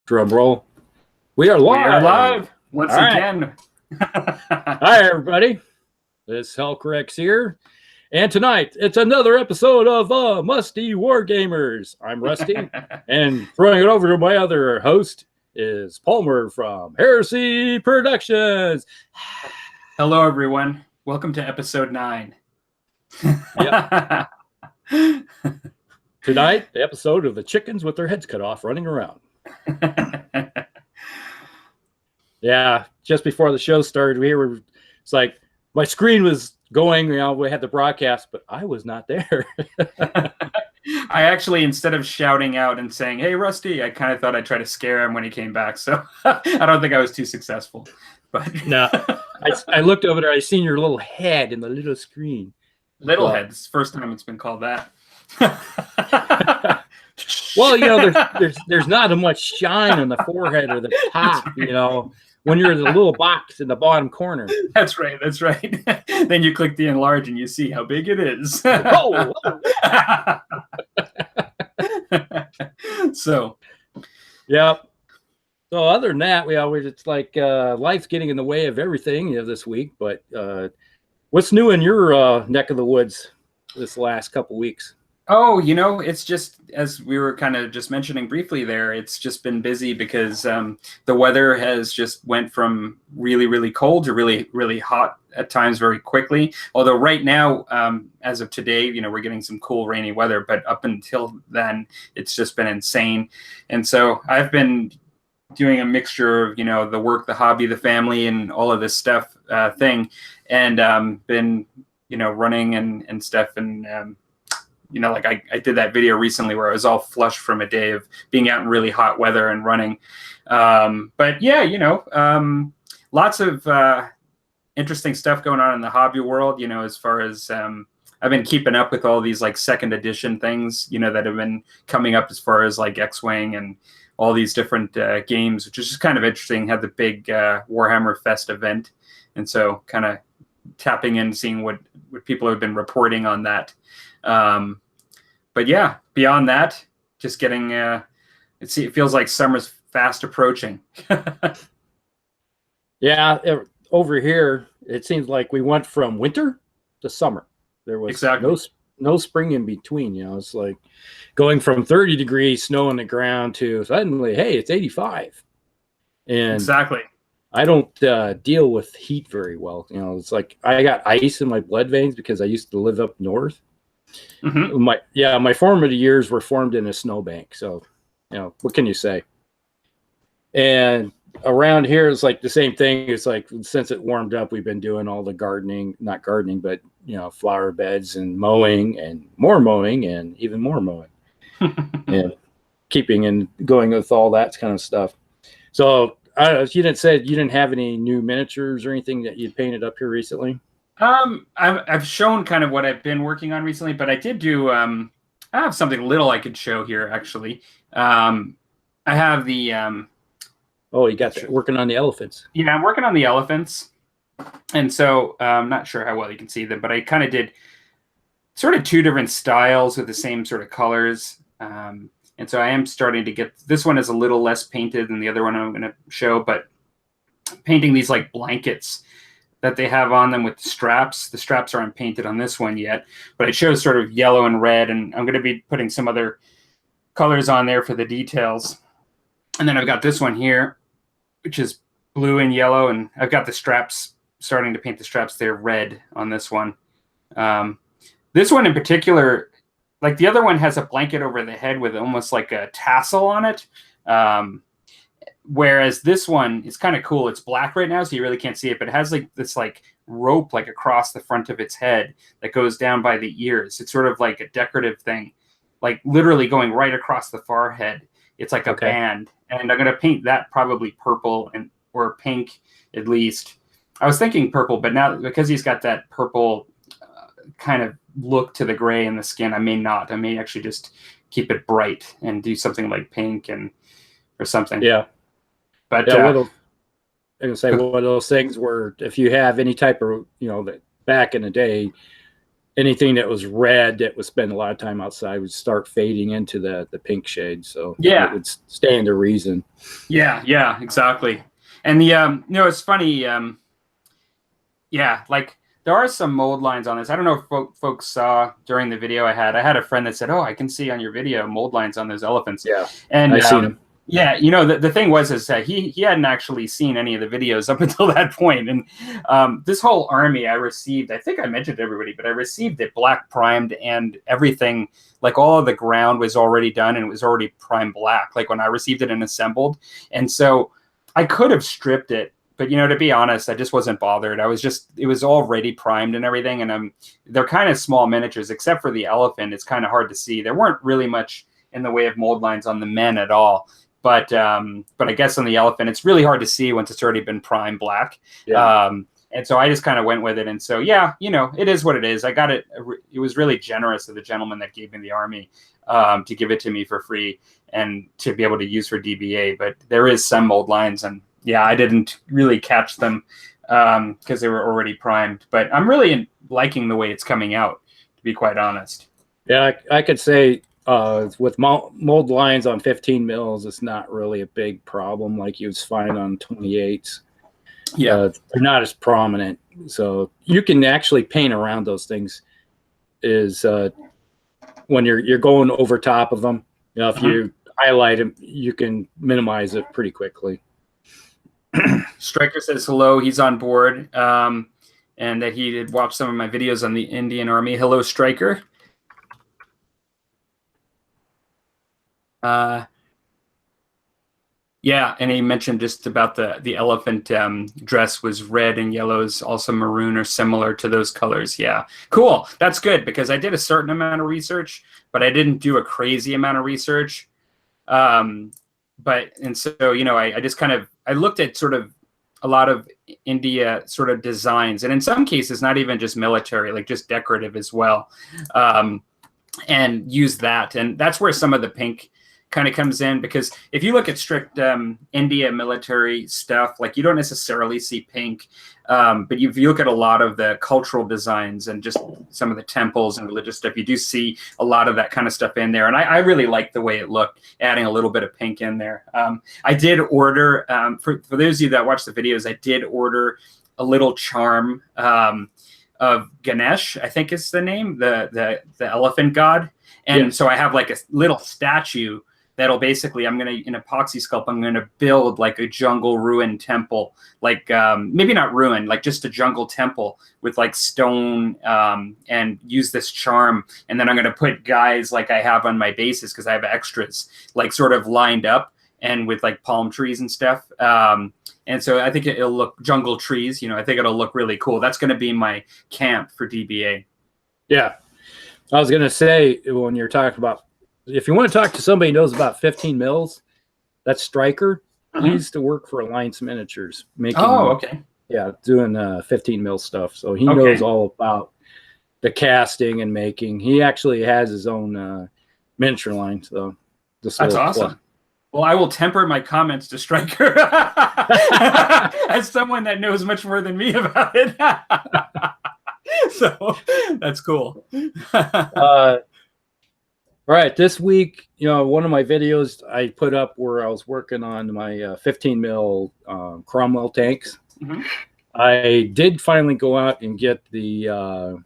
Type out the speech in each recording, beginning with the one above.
Drum roll. We are We live. are live once All right. again. Hi, everybody. This is Hellcorrex here. And tonight, it's another episode of Musty Wargamers. I'm Rusty. And throwing it over to my other host is Palmer from Heresy Productions. Hello, everyone. Welcome to episode 9. Yep. Tonight, the episode of the chickens with their heads cut off running around. Yeah, just before the show started, it's like my screen was going, we had the broadcast, but I was not there. I actually, instead of shouting out and saying, "Hey, Rusty," I kind of thought I'd try to scare him when he came back. So I don't think I was too successful. But no, I looked over there. I seen your little head in the little screen. Little head. It's the first time it's been called that. Well, there's not as much shine on the forehead or the top, when you're in the little box in the bottom corner. That's right. Then you click the enlarge and you see how big it is. Oh. So, yeah. So other than that, it's like life's getting in the way of everything this week. But what's new in your neck of the woods this last couple weeks? Oh, it's just, as we were kind of just mentioning briefly there, it's just been busy because the weather has just went from really, really cold to really, really hot at times very quickly. Although right now, as of today, we're getting some cool rainy weather, but up until then, it's just been insane. And so I've been doing a mixture of, the work, the hobby, the family, and all of this stuff thing, and been, running and stuff. And, like I did that video recently where I was all flushed from a day of being out in really hot weather and running. But yeah, lots of interesting stuff going on in the hobby world, as far as I've been keeping up with all these like second edition things, that have been coming up as far as like X-Wing and all these different games, which is just kind of interesting. Had the big Warhammer Fest event. And so kind of tapping in, seeing what people have been reporting on that. But yeah, beyond that, just getting, it feels like summer's fast approaching. Yeah. Over here, it seems like we went from winter to summer. There was no spring in between. It's like going from 30 degrees snow on the ground to suddenly, hey, it's 85. And exactly. I don't deal with heat very well. It's like I got ice in my blood veins because I used to live up north. Mm-hmm. My formative years were formed in a snowbank. So, what can you say? And around here, it's like the same thing. It's like since it warmed up, we've been doing all the not gardening, but flower beds and mowing and more mowing and even more mowing and keeping and going with all that kind of stuff. So you didn't have any new miniatures or anything that you painted up here recently? I've shown kind of what I've been working on recently, but I did do, I have something little I could show here, actually. I have the, you got working on the elephants. Yeah, I'm working on the elephants. And so I'm not sure how well you can see them, but I kind of did sort of 2 different styles with the same sort of colors. And so I am starting to get, this one is a little less painted than the other one I'm going to show, but painting these like blankets that they have on them with straps. The straps aren't painted on this one yet, but it shows sort of yellow and red, and I'm going to be putting some other colors on there for the details. And then I've got this one here, which is blue and yellow, and I've got the straps, starting to paint the straps there red on this one. This one in particular, like the other one has a blanket over the head with almost like a tassel on it. Whereas this one is kind of cool. It's black right now, so you really can't see it, but it has like this like rope like across the front of its head that goes down by the ears. It's sort of like a decorative thing, like literally going right across the forehead. It's like a band, and I'm going to paint that probably purple or pink at least. I was thinking purple, but now because he's got that purple kind of look to the gray in the skin, I may not. I may actually just keep it bright and do something like pink or something. Yeah. But I was going to say one of those things where if you have any type of, back in the day, anything that was red that would spend a lot of time outside would start fading into the pink shade. So Yeah, it would stand to reason. Yeah, exactly. And the it's funny. Yeah, like there are some mold lines on this. I don't know if folks saw during the video I had a friend that said, "Oh, I can see on your video mold lines on those elephants." Yeah, and I seen them. Yeah, the thing was is that he hadn't actually seen any of the videos up until that point. And this whole army I received, I think I mentioned to everybody, but I received it black primed and everything. Like all of the ground was already done and it was already primed black. Like when I received it and assembled, and so I could have stripped it. But to be honest, I just wasn't bothered. It was already primed and everything, and they're kind of small miniatures, except for the elephant. It's kind of hard to see. There weren't really much in the way of mold lines on the men at all. But I guess on the elephant, it's really hard to see once it's already been primed black. Yeah. And so I just kind of went with it. And so, yeah, it is what it is. I got it. It was really generous of the gentleman that gave me the army to give it to me for free and to be able to use for DBA. But there is some mold lines, and yeah, I didn't really catch them because they were already primed. But I'm really liking the way it's coming out, to be quite honest. Yeah, I could say with mold lines on 15 mils, it's not really a big problem like you'd find on 28s. Yeah, they're not as prominent, so you can actually paint around those things. Is when you're going over top of them. If you highlight them, you can minimize it pretty quickly. Striker says hello. He's on board, and that he did watch some of my videos on the Indian Army. Hello, Striker. Yeah, and he mentioned just about the elephant dress was red and yellows, also maroon or similar to those colors. Yeah, cool. That's good because I did a certain amount of research, but I didn't do a crazy amount of research. I just kind of I looked at sort of a lot of India sort of designs, and in some cases not even just military, like just decorative as well, and use that. And that's where some of the pink kind of comes in, because if you look at strict India military stuff, like you don't necessarily see pink, but if you look at a lot of the cultural designs and just some of the temples and religious stuff, you do see a lot of that kind of stuff in there. And I really like the way it looked, adding a little bit of pink in there. I did order, for those of you that watch the videos, I did order a little charm of Ganesh, I think is the name, the elephant god. And so I have like a little statue that'll basically, in epoxy sculpt, I'm going to build like a jungle ruin temple, like maybe not ruin, like just a jungle temple with like stone, and use this charm. And then I'm going to put guys like I have on my bases, because I have extras like sort of lined up and with like palm trees and stuff. And so I think it'll look jungle trees, I think it'll look really cool. That's going to be my camp for DBA. Yeah. I was going to say, when you're talking about, if you want to talk to somebody who knows about 15 mils, that's Striker. He used to work for Alliance Miniatures, making. Oh, okay. Yeah, doing 15 mil stuff. So he knows all about the casting and making. He actually has his own miniature line. So that's awesome. Well, I will temper my comments to Striker as someone that knows much more than me about it. So that's cool. All right, this week, one of my videos I put up where I was working on my 15 mil Cromwell tanks. I did finally go out and get the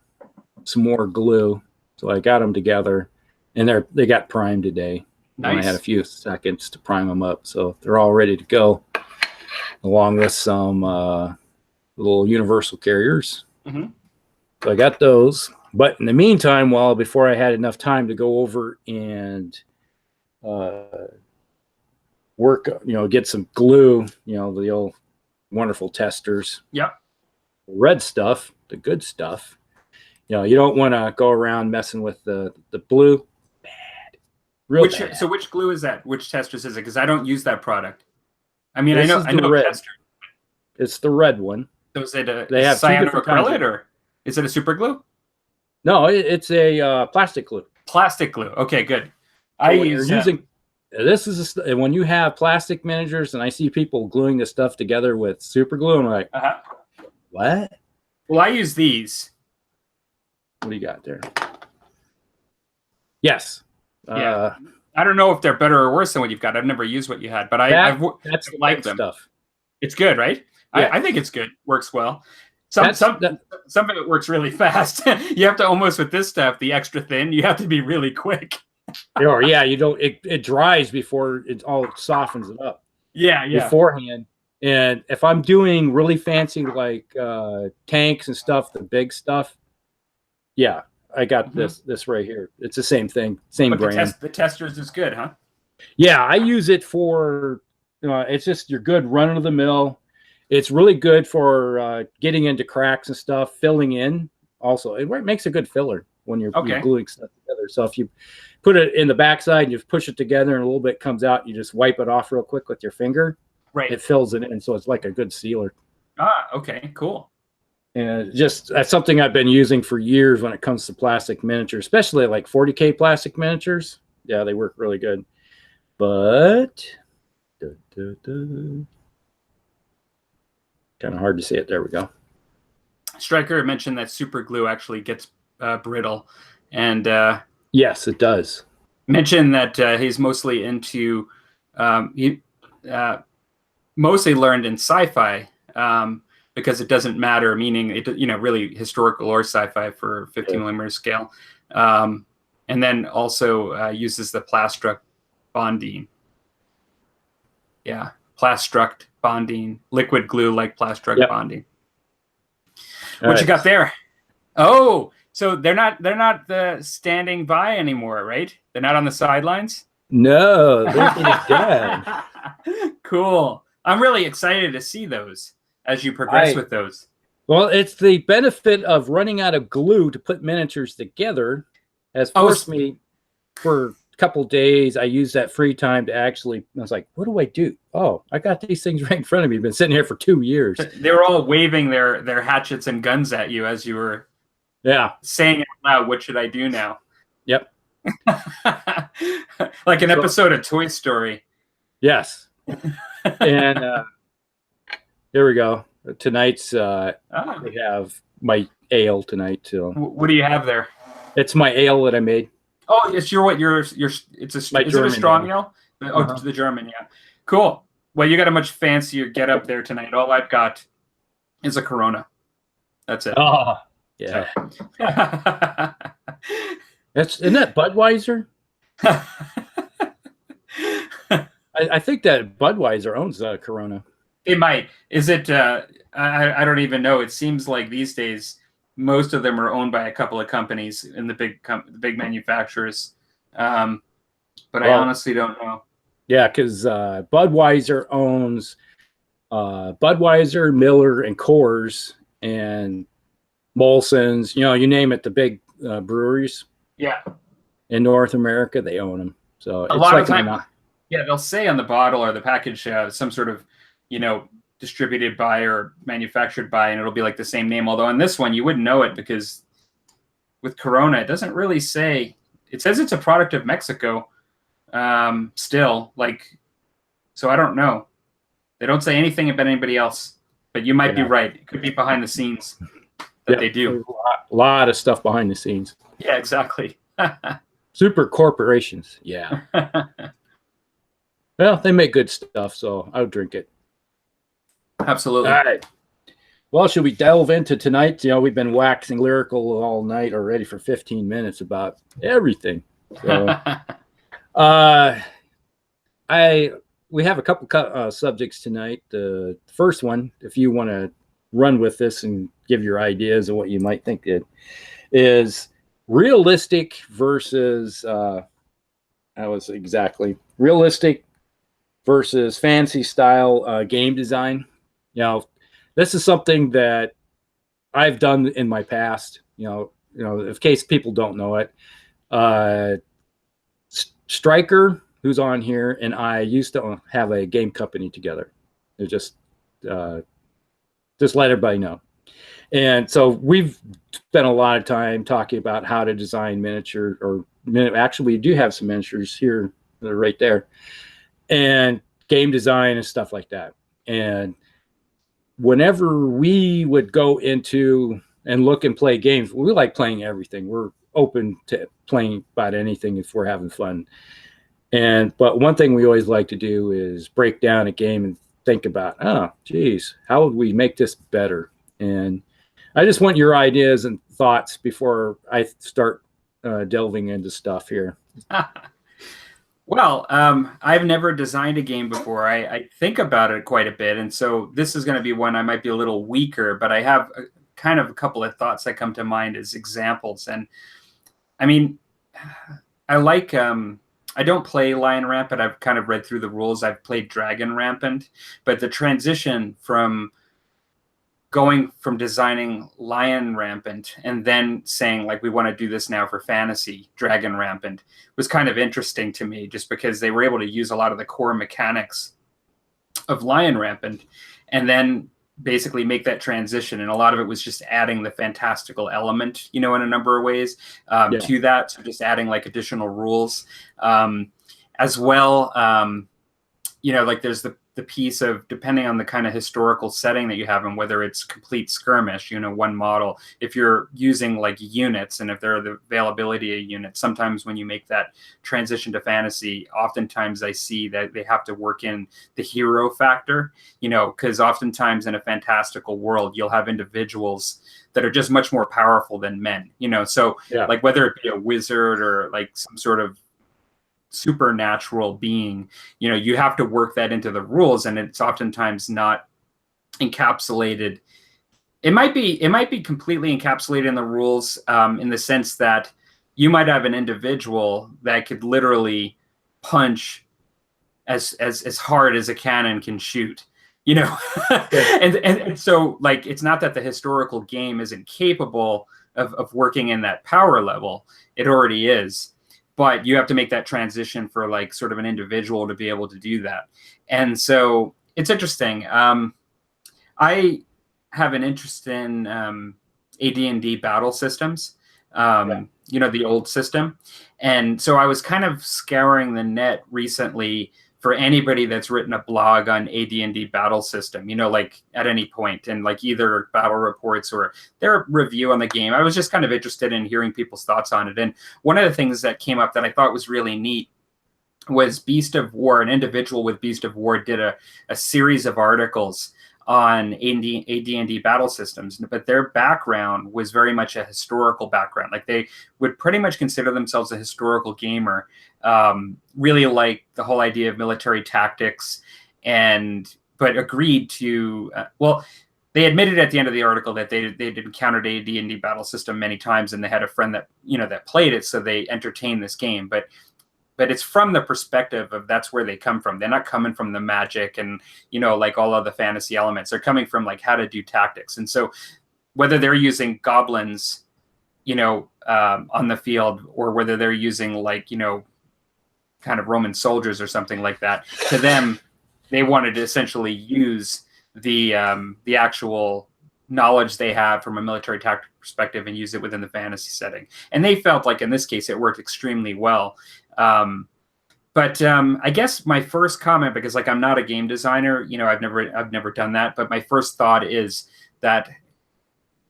some more glue, so I got them together, and they got primed today. Nice. And I had a few seconds to prime them up, so they're all ready to go, along with some little universal carriers. So I got those. But in the meantime, before I had enough time to go over and work, get some glue, the old wonderful testers. Yep. Red stuff, the good stuff. You don't want to go around messing with the blue. Bad. Real bad. So which glue is that? Which testers is it? Because I don't use that product. I mean, I know red. Tester. It's the red one. So is it they have cyanoacrylate, or is it a super glue? No, it's a plastic glue. Plastic glue. Okay, good. This is when you have plastic miniatures, and I see people gluing this stuff together with super glue, and I'm like, what? Well, I use these. What do you got there? Yes. Yeah. I don't know if they're better or worse than what you've got. I've never used what you had, but I've liked them. Stuff. It's good, right? Yeah. I think it's good. Works well. Some of it works really fast. You have to almost, with this stuff, the extra thin, you have to be really quick. Or you don't. It dries before it all softens it up. Yeah. Beforehand. And if I'm doing really fancy like tanks and stuff, the big stuff, yeah, I got this right here. It's the same thing, same brand. The Testers is good, huh? Yeah, I use it for, it's just your good run of the mill. It's really good for getting into cracks and stuff, filling in. Also, it makes a good filler when you're gluing stuff together. So if you put it in the backside and you push it together and a little bit comes out, you just wipe it off real quick with your finger. Right. It fills it in, so it's like a good sealer. Okay, cool. And that's something I've been using for years when it comes to plastic miniatures, especially like 40K plastic miniatures. Yeah, they work really good. But kind of hard to see it. There we go. Stryker mentioned that super glue actually gets brittle, and yes, it does. Mentioned that he's mostly into mostly learned in sci-fi because it doesn't matter, meaning it, really historical or sci-fi for 50mm scale, and then also uses the Plastruct bonding. Yeah, Plastruct bonding, liquid glue like Plastruct bonding. What you got there? Oh, so they're not standing by anymore, right? They're not on the sidelines. No, they're dead. Cool. I'm really excited to see those as you progress with those. Well, it's the benefit of running out of glue to put miniatures together has forced me for a couple days. I used that free time to I was like, what do I do? Oh, I got these things right in front of me. Been sitting here for 2 years. They were all waving their hatchets and guns at you as you were saying out loud, what should I do now? Yep. Like an episode of Toy Story. Yes. And there we go. Tonight's we have my ale tonight too. What do you have there? It's my ale that I made. Oh, it's it's a strong ale? Oh, the German, yeah. Cool. Well, you got a much fancier get up there tonight. All I've got is a Corona. That's it. Oh, yeah. Isn't that Budweiser? I think that Budweiser owns Corona. It might. Is it? I don't even know. It seems like these days most of them are owned by a couple of companies in the big manufacturers. But I honestly don't know. Yeah, because Budweiser owns Budweiser, Miller, and Coors, and Molson's. You name it. The big breweries. Yeah. In North America, they own them. So a lot of time. Yeah, they'll say on the bottle or the package some sort of, distributed by or manufactured by, and it'll be like the same name. Although on this one, you wouldn't know it because with Corona, it doesn't really say. It says it's a product of Mexico still. So I don't know. They don't say anything about anybody else, but you might be right. It could be behind the scenes that they do. A lot of stuff behind the scenes. Yeah, exactly. Super corporations. Yeah. Well, they make good stuff, so I would drink it. Absolutely. All right. Well, should we delve into tonight? We've been waxing lyrical all night already for 15 minutes about everything. So, we have a couple subjects tonight. The first one, if you want to run with this and give your ideas of what you might think it is, realistic versus realistic versus fancy style game design. This is something that I've done in my past. In case people don't know it, Stryker, who's on here, and I used to have a game company together. It just let everybody know. And so we've spent a lot of time talking about how to design actually, we do have some miniatures here, right there, and game design and stuff like that. And whenever we would go into and look and play games. We like playing everything. We're open to playing about anything if we're having fun. But one thing we always like to do is break down a game and think about, oh, geez, how would we make this better? And I just want your ideas and thoughts before I start delving into stuff here. Well, I've never designed a game before. I think about it quite a bit, and so this is going to be one I might be a little weaker, but I have kind of a couple of thoughts that come to mind as examples. And I mean, I like I don't play Lion Rampant. I've kind of read through the rules. I've played Dragon Rampant, but the transition from going from designing Lion Rampant and then saying, like, we want to do this now for fantasy, Dragon Rampant, was kind of interesting to me, just because they were able to use a lot of the core mechanics of Lion Rampant and then basically make that transition. And a lot of it was just adding the fantastical element, in a number of ways to that. So just adding like additional rules as well. Like there's the piece of, depending on the kind of historical setting that you have and whether it's complete skirmish, one model, if you're using like units and if there are the availability of units, sometimes when you make that transition to fantasy, oftentimes I see that they have to work in the hero factor, because oftentimes in a fantastical world, you'll have individuals that are just much more powerful than men, so like whether it be a wizard or like some sort of supernatural being, you have to work that into the rules, and it's oftentimes not encapsulated. It might be completely encapsulated in the rules, in the sense that you might have an individual that could literally punch as hard as a cannon can shoot, and so like it's not that the historical game isn't capable of working in that power level. It already is. But you have to make that transition for like sort of an individual to be able to do that. And so it's interesting. I have an interest in AD&D battle systems, the old system. And so I was kind of scouring the net recently for anybody that's written a blog on AD&D battle system, like at any point, and like either battle reports or their review on the game. I was just kind of interested in hearing people's thoughts on it. And one of the things that came up that I thought was really neat was Beast of War. An individual with Beast of War did a series of articles on AD&D battle systems, but their background was very much a historical background. Like they would pretty much consider themselves a historical gamer, really like the whole idea of military tactics, but agreed to, they admitted at the end of the article that they'd encountered AD&D battle system many times, and they had a friend that, that played it, so they entertained this game. But it's from the perspective of that's where they come from. They're not coming from the magic and, like all of the fantasy elements. They're coming from like how to do tactics. And so whether they're using goblins, on the field, or whether they're using like, kind of Roman soldiers or something like that, to them, they wanted to essentially use the actual knowledge they have from a military tactic perspective and use it within the fantasy setting. And they felt like in this case, it worked extremely well. But I guess my first comment, because like I'm not a game designer, I've never done that. But my first thought is that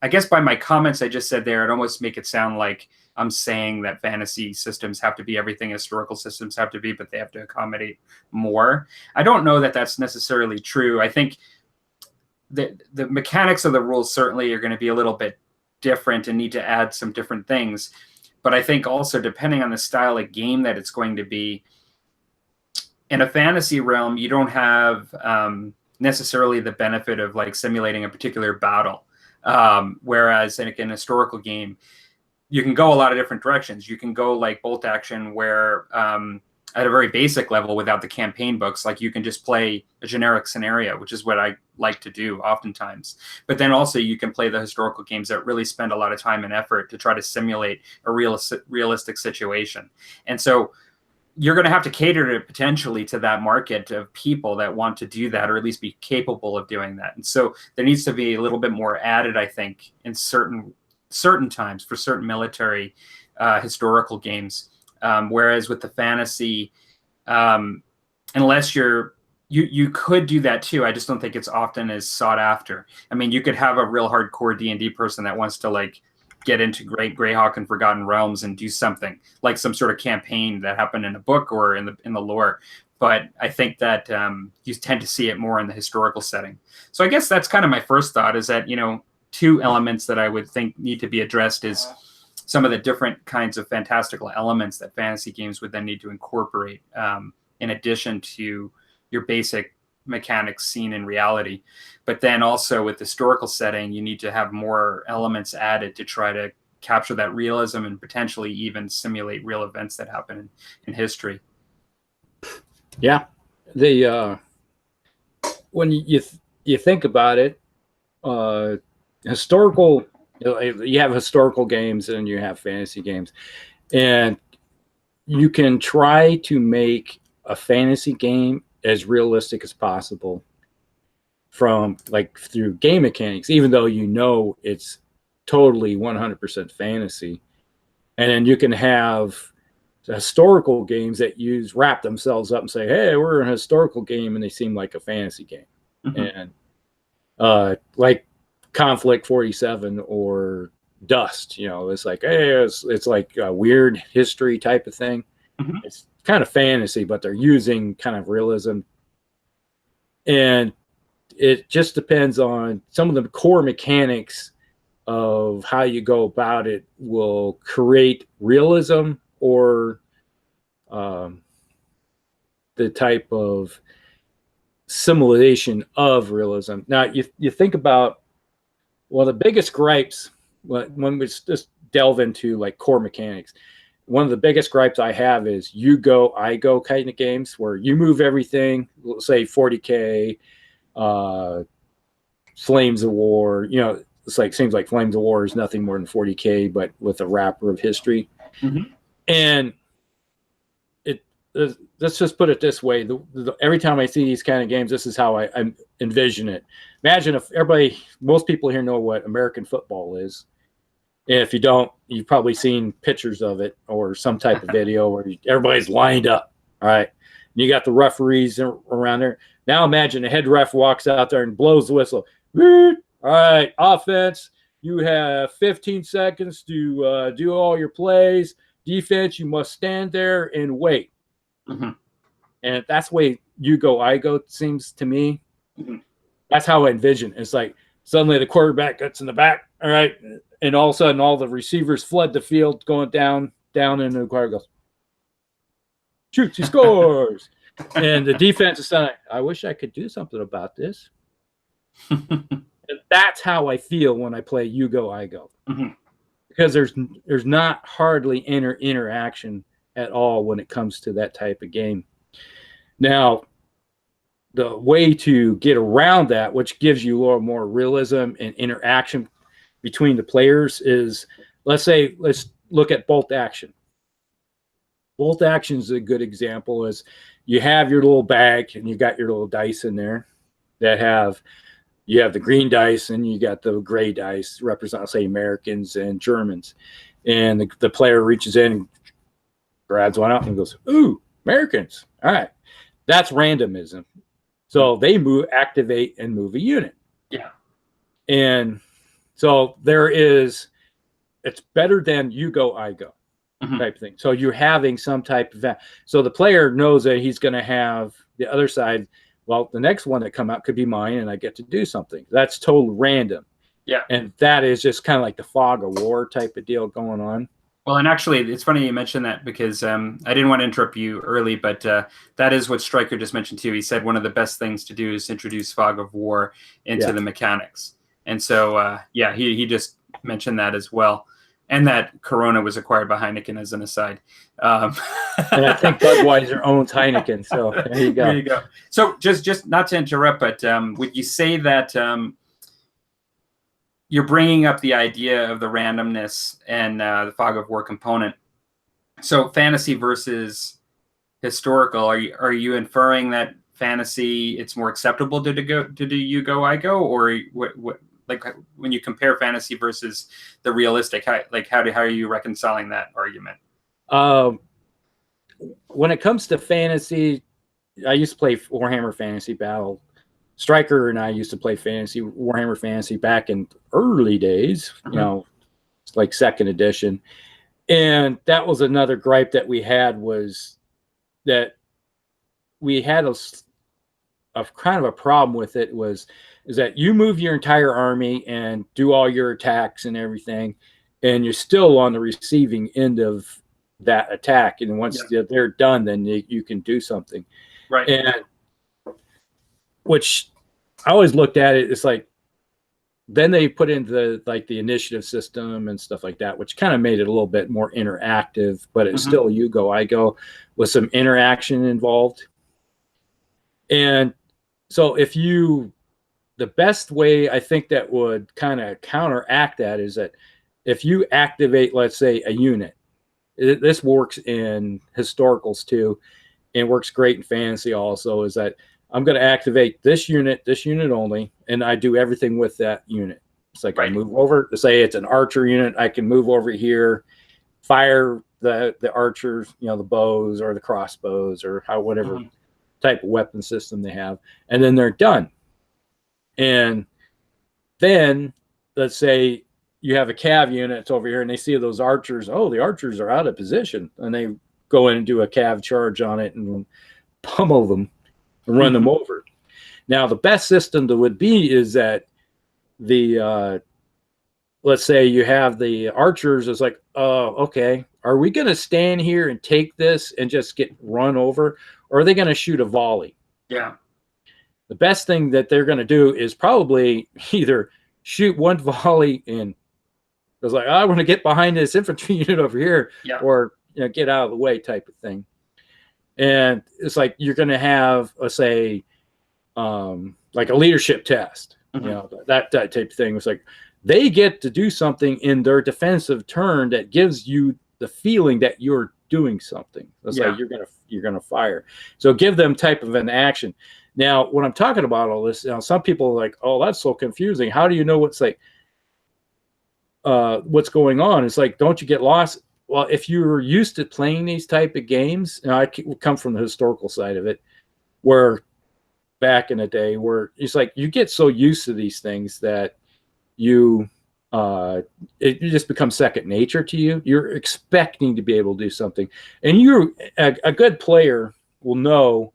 I guess by my comments I just said there, it almost make it sound like I'm saying that fantasy systems have to be everything historical systems have to be, but they have to accommodate more. I don't know that that's necessarily true. I think the mechanics of the rules certainly are going to be a little bit different and need to add some different things. But I think also, depending on the style of game that it's going to be, in a fantasy realm, you don't have necessarily the benefit of like simulating a particular battle. Whereas in a historical game, you can go a lot of different directions. You can go like bolt action, where at a very basic level, without the campaign books, like you can just play a generic scenario, which is what I like to do oftentimes. But then also you can play the historical games that really spend a lot of time and effort to try to simulate a realistic situation. And so you're going to have to cater to potentially to that market of people that want to do that, or at least be capable of doing that. And so there needs to be a little bit more added, I think, in certain times for certain military historical games. Whereas with the fantasy, unless you're You could do that too. I just don't think it's often as sought after. I mean, you could have a real hardcore D&D person that wants to like get into Greyhawk and Forgotten Realms and do something like some sort of campaign that happened in a book or in the lore. But I think that you tend to see it more in the historical setting. So I guess that's kind of my first thought, is that, you know, two elements that I would think need to be addressed is some of the different kinds of fantastical elements that fantasy games would then need to incorporate in addition to your basic mechanics seen in reality. But then also with the historical setting, you need to have more elements added to try to capture that realism and potentially even simulate real events that happen in history. Yeah. The when you think about it, historical, you have historical games and you have fantasy games, and you can try to make a fantasy game as realistic as possible from like through game mechanics, even though you know it's totally 100% fantasy. And then you can have historical games that wrap themselves up and say, hey, we're a historical game, and they seem like a fantasy game. Mm-hmm. And like Conflict 47 or Dust, you know, it's like, hey, it's like a weird history type of thing. Mm-hmm. It's kind of fantasy, but they're using kind of realism. And it just depends on some of the core mechanics of how you go about it will create realism or the type of simulation of realism. Now, you think about, well, the biggest gripes when we just delve into like core mechanics, one of the biggest gripes I have is you go, I go kind of games where you move everything, let's say 40K, Flames of War, you know, it's like, seems like Flames of War is nothing more than 40K, but with a wrapper of history. Mm-hmm. And let's just put it this way. Every time I see these kind of games, this is how I envision it. Imagine if most people here know what American football is. And if you don't, you've probably seen pictures of it or some type of video where everybody's lined up. All right. And you got the referees around there. Now imagine a head ref walks out there and blows the whistle. All right, offense, you have 15 seconds to do all your plays. Defense, you must stand there and wait. Mm-hmm. And that's the way you go, I go, seems to me. Mm-hmm. That's how I envision. It's like suddenly the quarterback gets in the back, all right, and all of a sudden all the receivers flood the field going down, and the quarterback goes, shoots, he scores. And the defense is saying, I wish I could do something about this. And that's how I feel when I play You Go, I Go. Mm-hmm. Because there's not hardly interaction at all when it comes to that type of game. Now, the way to get around that, which gives you a little more realism and interaction between the players, is let's look at bolt action. Bolt action is a good example. Is you have your little bag and you got your little dice in there that you have the green dice and you got the gray dice represent, say, Americans and Germans. And the player reaches in and grabs one out and goes, ooh, Americans. All right. That's randomism. So they activate and move a unit. Yeah. And so it's better than You Go, I Go. Mm-hmm. Type thing. So you're having some type of so the player knows that he's going to have the other side. Well, the next one that come out could be mine, and I get to do something. That's total random. Yeah, and that is just kind of like the fog of war type of deal going on. Well, and actually, it's funny you mentioned that because I didn't want to interrupt you early, but that is what Stryker just mentioned too. He said one of the best things to do is introduce fog of war into the mechanics, and so he just mentioned that as well. And that Corona was acquired by Heineken as an aside. And I think Budweiser owns Heineken. So there you go. There you go. So just not to interrupt, but would you say that you're bringing up the idea of the randomness and the fog of war component? So fantasy versus historical. Are you inferring that fantasy it's more acceptable to do You Go, I Go, or what? Like when you compare fantasy versus the realistic, how are you reconciling that argument? When it comes to fantasy, I used to play Warhammer Fantasy Battle. Stryker and I used to play Warhammer Fantasy back in early days, you know, it's like second edition. And that was another gripe that we had, was that we had a kind of a problem with it, is that you move your entire army and do all your attacks and everything, and you're still on the receiving end of that attack. And once they're done, then you can do something. Right. And which I always looked at it, it's like, then they put in the initiative system and stuff like that, which kind of made it a little bit more interactive, but it's still you go, I go, with some interaction involved. And so the best way I think that would kind of counteract that is that if you activate, let's say, a unit, this works in historicals too, and works great in fantasy also, is that I'm going to activate this unit only, and I do everything with that unit. It's like I move over, say it's an archer unit, I can move over here, fire the archers, you know, the bows or the crossbows or whatever type of weapon system they have, and then they're done. And then let's say you have a cav unit that's over here, and they see those archers. Oh, the archers are out of position, and they go in and do a cav charge on it and pummel them and run them over. Now, the best system that would be is that let's say you have the archers. It's like, oh, okay, are we going to stand here and take this and just get run over, or are they going to shoot a volley? Yeah. The best thing that they're going to do is probably either shoot one volley and it's like, I want to get behind this infantry unit over here, or get out of the way type of thing. And it's like you're going to have, let's say, like a leadership test, that type of thing. It's like they get to do something in their defensive turn that gives you the feeling that you're doing something. That's like you're gonna fire. So give them type of an action. Now, when I'm talking about all this, some people are like, "Oh, that's so confusing. How do you know what's going on?" It's like, don't you get lost? Well, if you're used to playing these type of games, I come from the historical side of it, where back in the day, where it's like you get so used to these things that it just becomes second nature to you. You're expecting to be able to do something, and a good player will know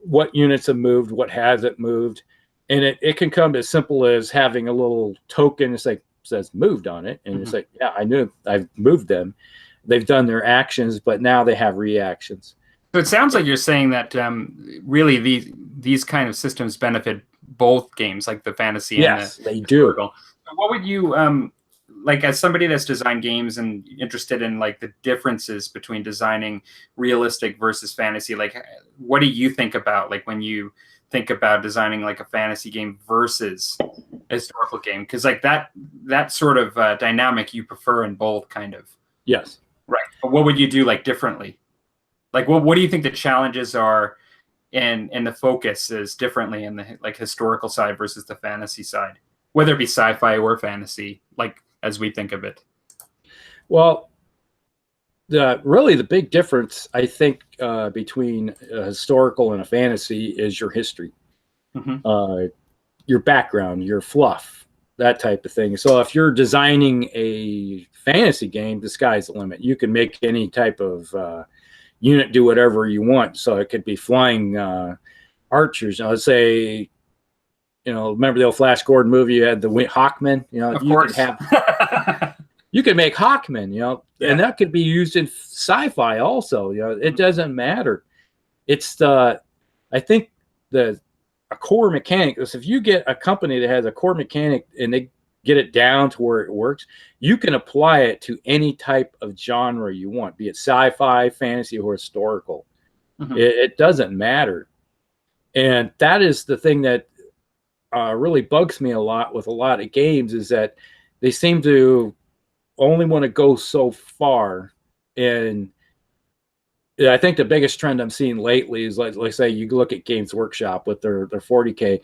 what units have moved, what hasn't moved, and it can come as simple as having a little token. It's like says moved on it, and it's like, yeah, I knew I've moved them. They've done their actions, but now they have reactions. So it sounds like you're saying that really these kind of systems benefit both games, like the fantasy and they do. What would you like, as somebody that's designed games and interested in like the differences between designing realistic versus fantasy? Like, what do you think about, like, when you think about designing like a fantasy game versus a historical game? Because like that sort of dynamic you prefer in both, kind of. Yes. Right. But what would you do like differently? Like, what do you think the challenges are, and the focus is differently in the like historical side versus the fantasy side, whether it be sci-fi or fantasy, like as we think of it? Well, really the big difference, I think, between a historical and a fantasy is your history, your background, your fluff, that type of thing. So if you're designing a fantasy game, the sky's the limit. You can make any type of unit do whatever you want. So it could be flying archers. Let's say, remember the old Flash Gordon movie? You had the Hawkmen. Of course. You could make Hawkmen. And that could be used in sci-fi also. It doesn't matter. It's I think a core mechanic. If you get a company that has a core mechanic and they get it down to where it works, you can apply it to any type of genre you want, be it sci-fi, fantasy, or historical. It doesn't matter. And that is the thing that really bugs me a lot with a lot of games, is that they seem to only want to go so far. And I think the biggest trend I'm seeing lately is, like say you look at Games Workshop with their 40K.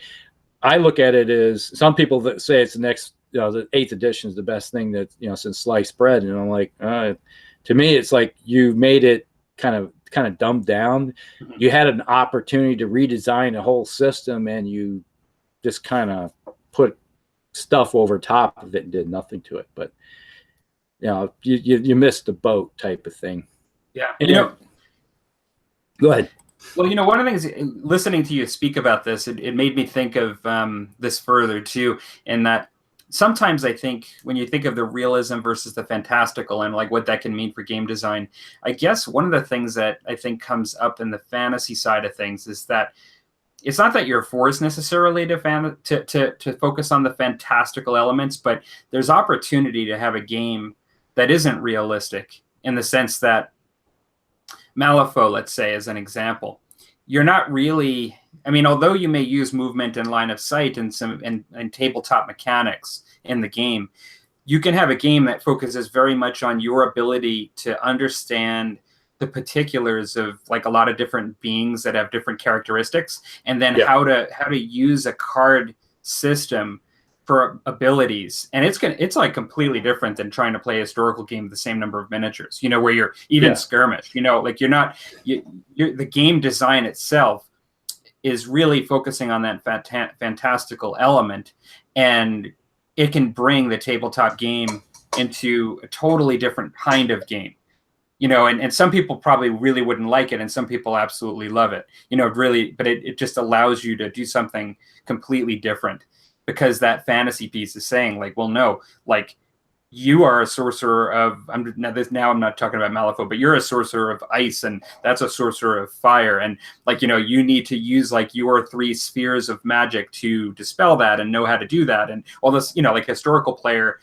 I look at it as, some people that say it's the next, the 8th edition is the best thing that, since sliced bread. And I'm like, to me, it's like you made it kind of kind of dumbed down. You had an opportunity to redesign a whole system, and you just kind of put stuff over top of it and did nothing to it. But you missed the boat type of thing. Yeah. And, go ahead. Well, one of the things, listening to you speak about this, it made me think of this further too, in that sometimes I think when you think of the realism versus the fantastical and like what that can mean for game design, I guess one of the things that I think comes up in the fantasy side of things is that it's not that you're forced necessarily to focus on the fantastical elements, but there's opportunity to have a game that isn't realistic, in the sense that Malifaux, let's say, as an example, you're not really, I mean, although you may use movement and line of sight and tabletop mechanics in the game, you can have a game that focuses very much on your ability to understand the particulars of like a lot of different beings that have different characteristics, and then how to use a card system for abilities. And it's like completely different than trying to play a historical game with the same number of miniatures, where you're even skirmish, like you're the game design itself is really focusing on that fantastical element, and it can bring the tabletop game into a totally different kind of game. And some people probably really wouldn't like it, and some people absolutely love it, really, but it just allows you to do something completely different, because that fantasy piece is saying like, well, no, like you are a sorcerer of, now I'm not talking about Malifaux, but you're a sorcerer of ice, and that's a sorcerer of fire. And like, you need to use like your 3 spheres of magic to dispel that and know how to do that. And all this, like historical player,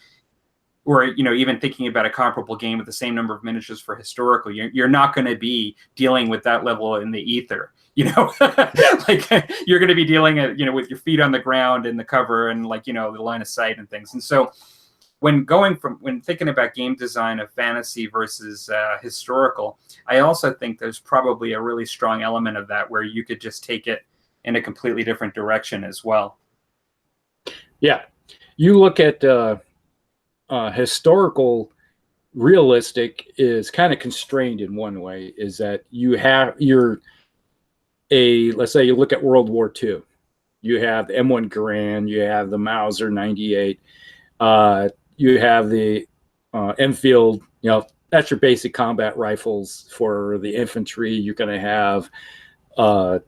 or even thinking about a comparable game with the same number of miniatures for historical, you're not going to be dealing with that level in the ether, like you're going to be dealing with your feet on the ground in the cover and like the line of sight and things. And so when thinking about game design of fantasy versus historical, I also think there's probably a really strong element of that where you could just take it in a completely different direction as well. Yeah, you look at historical realistic is kind of constrained in one way, is that let's say you look at World War II, you have the M1 Garand, you have the Mauser 98, you have the Enfield, that's your basic combat rifles for the infantry. You're going to have a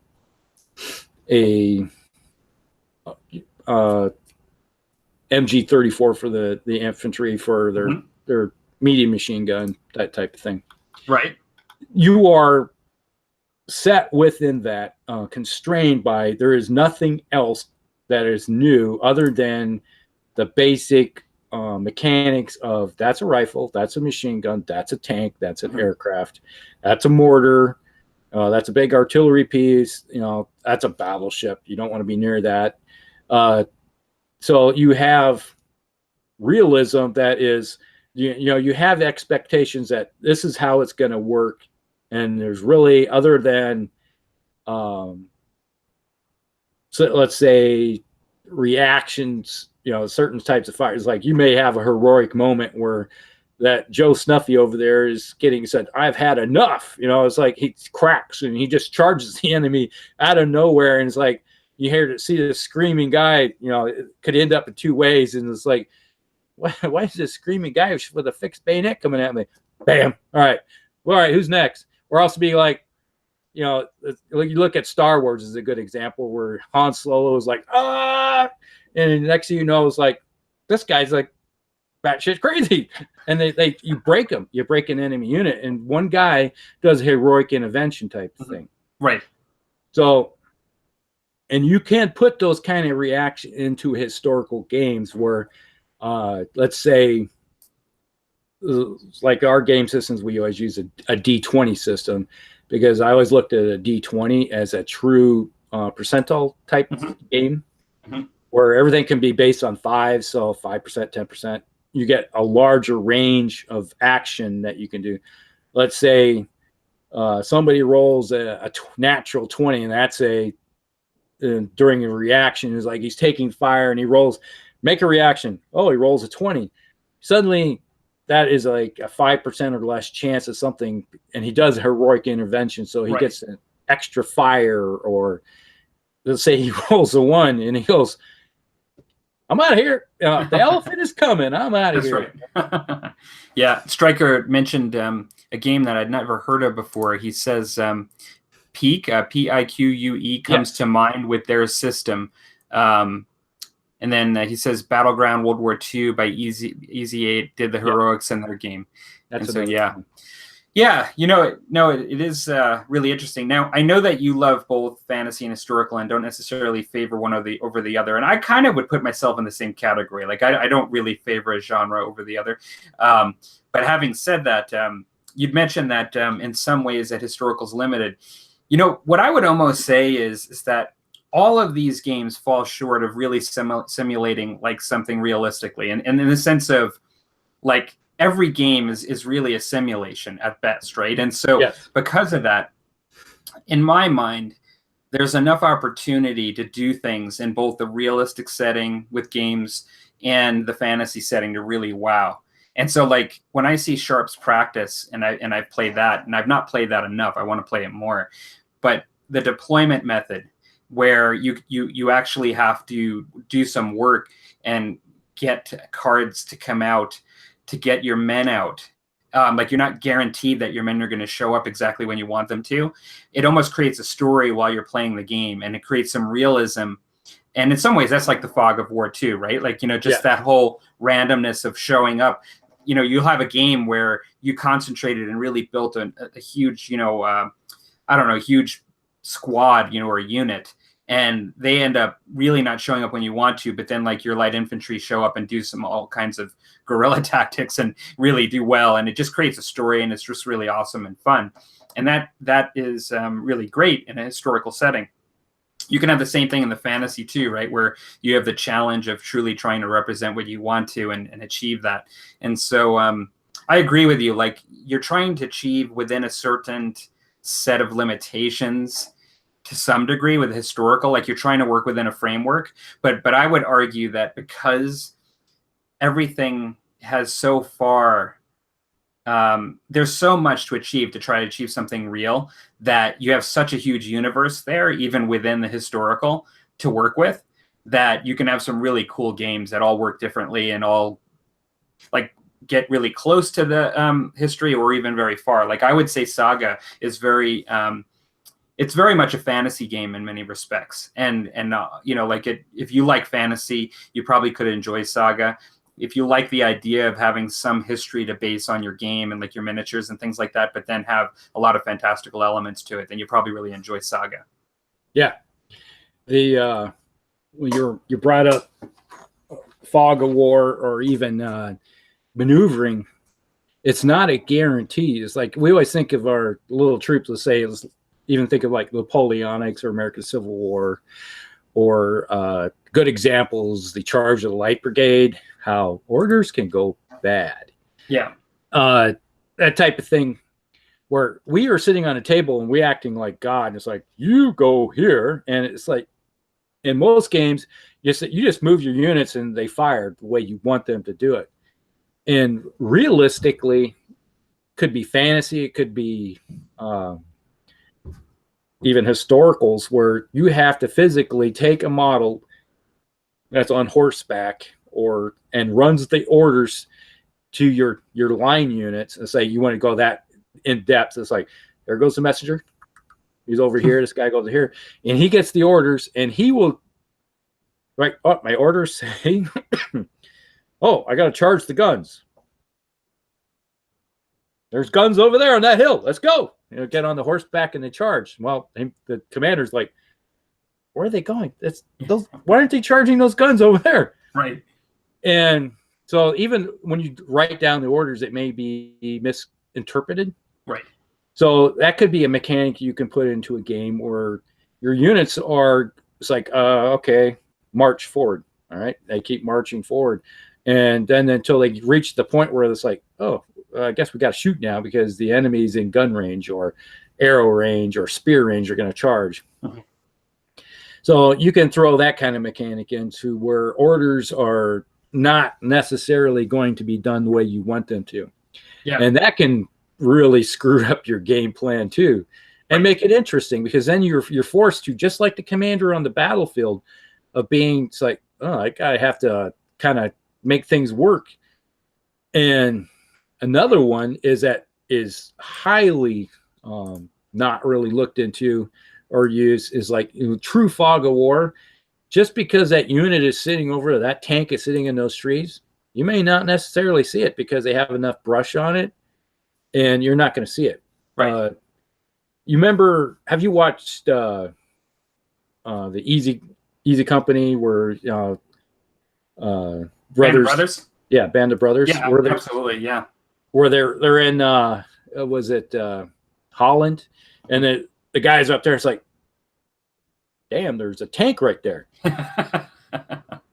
MG-34 for the infantry for their medium machine gun, that type of thing. Right. You are set within that, constrained by, there is nothing else that is new other than the basic mechanics of, that's a rifle, that's a machine gun, that's a tank, that's an aircraft, that's a mortar, that's a big artillery piece, that's a battleship. You don't want to be near that. So you have realism that is, you have expectations that this is how it's going to work. And there's really, other than, so let's say reactions, certain types of fighters, like you may have a heroic moment where that Joe Snuffy over there is said, I've had enough. It's like he cracks and he just charges the enemy out of nowhere. And it's like, you see this screaming guy, it could end up in 2 ways. And it's like, why is this screaming guy with a fixed bayonet coming at me? Bam. All right. Well, all right. Who's next? Or else be like, you look at Star Wars as a good example, where Han Solo is like, and the next thing you know, it's like, this guy's like batshit crazy. And you break him. You break an enemy unit. And one guy does a heroic intervention type of thing. Right. So, and you can't put those kind of reaction into historical games where, let's say, like our game systems, we always use a D20 system, because I always looked at a D20 as a true percentile type game, where everything can be based on 5, so 5%, 10%. You get a larger range of action that you can do. Let's say somebody rolls a natural 20, and that's during a reaction, is like he's taking fire and he rolls, make a reaction. Oh, he rolls a 20. Suddenly that is like a 5% or less chance of something, and he does a heroic intervention, so he gets an extra fire, or let's say he rolls a 1 and he goes, I'm out of here. The elephant is coming. I'm out of here. Right. Yeah. Stryker mentioned a game that I'd never heard of before. He says Peak, Pique, comes to mind with their system. And then he says Battleground World War II by Easy 8 did the heroics in their game. That's so, yeah. One. Yeah, it is really interesting. Now, I know that you love both fantasy and historical and don't necessarily favor one over the other. And I kind of would put myself in the same category. Like, I don't really favor a genre over the other. But having said that, you'd mentioned that in some ways that historical's limited. What I would almost say is that all of these games fall short of really simulating like something realistically. And in the sense of like, every game is really a simulation at best, right? And so because of that, in my mind, there's enough opportunity to do things in both the realistic setting with games and the fantasy setting to really wow. And so like when I see Sharp's practice and I've played that, and I've not played that enough, I want to play it more. But the deployment method where you actually have to do some work and get cards to come out to get your men out. Like you're not guaranteed that your men are going to show up exactly when you want them to. It almost creates a story while you're playing the game, and it creates some realism. And in some ways, that's like the fog of war too, right? Like, just that whole randomness of showing up. You'll have a game where you concentrated and really built a huge, huge squad, or a unit. And they end up really not showing up when you want to, but then like your light infantry show up and do all kinds of guerrilla tactics and really do well. And it just creates a story, and it's just really awesome and fun. And that is really great in a historical setting. You can have the same thing in the fantasy too, right? Where you have the challenge of truly trying to represent what you want to and achieve that. And so I agree with you. Like you're trying to achieve within a certain set of limitations to some degree with historical, like you're trying to work within a framework, but I would argue that because everything has so far, there's so much to achieve to try to achieve something real, that you have such a huge universe there, even within the historical, to work with, that you can have some really cool games that all work differently and all like get really close to the history or even very far. Like I would say Saga is very it's very much a fantasy game in many respects. And if you like fantasy, you probably could enjoy Saga. If you like the idea of having some history to base on your game and like your miniatures and things like that, but then have a lot of fantastical elements to it, then you probably really enjoy Saga. Yeah. When you brought up fog of war or even maneuvering, it's not a guarantee. It's like we always think of our little troops, let's say, even think of like Napoleonics or American Civil War, or good examples, the Charge of the Light Brigade, how orders can go bad. Yeah. That type of thing where we are sitting on a table and we acting like God. And it's like, you go here. And it's like, in most games, you just move your units and they fire the way you want them to do it. And realistically, could be fantasy, it could be even historicals, where you have to physically take a model that's on horseback and runs the orders to your line units and say you want to go that in depth. It's like, there goes the messenger. He's over here. This guy goes here, and he gets the orders, and he will my orders say, oh, I got to charge the guns. There's guns over there on that hill. Let's go. Get on the horseback and they charge. Well, the commander's like, where are they going? Why aren't they charging those guns over there? Right. And so even when you write down the orders, it may be misinterpreted. Right. So that could be a mechanic you can put into a game where your units are, it's like, okay, march forward. All right. They keep marching forward. And then until they reach the point where it's like, oh, I guess we got to shoot now because the enemies in gun range or arrow range or spear range are going to charge. Mm-hmm. So you can throw that kind of mechanic into where orders are not necessarily going to be done the way you want them to. Yeah. And that can really screw up your game plan too, and make it interesting, because then you're forced to, just like the commander on the battlefield, of being, it's like, oh, I have to kind of make things work. And another one is highly not really looked into or used, is like true fog of war. Just because that unit is sitting over, that tank is sitting in those trees, you may not necessarily see it because they have enough brush on it, and you're not going to see it. Right. You remember? Have you watched the Easy Company, where Brothers? Yeah, Band of Brothers. Yeah, absolutely. Yeah. Where they're in was it Holland, and the guy's up there. It's like, damn, there's a tank right there.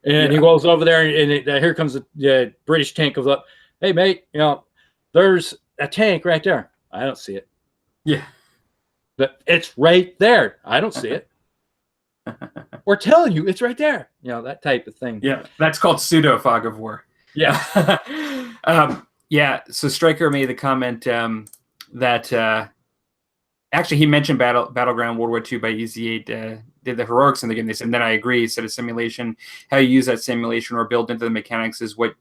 And he goes over there, and here comes the British tank, goes up. Hey, mate, there's a tank right there. I don't see it. Yeah. But it's right there. I don't see it. We're telling you it's right there. That type of thing. Yeah, that's called pseudo fog of war. Yeah. Yeah, so Stryker made the comment that actually he mentioned Battleground World War II by EZ8 did the heroics in the game. They said, and then I agree, he said a simulation, how you use that simulation or build into the mechanics is what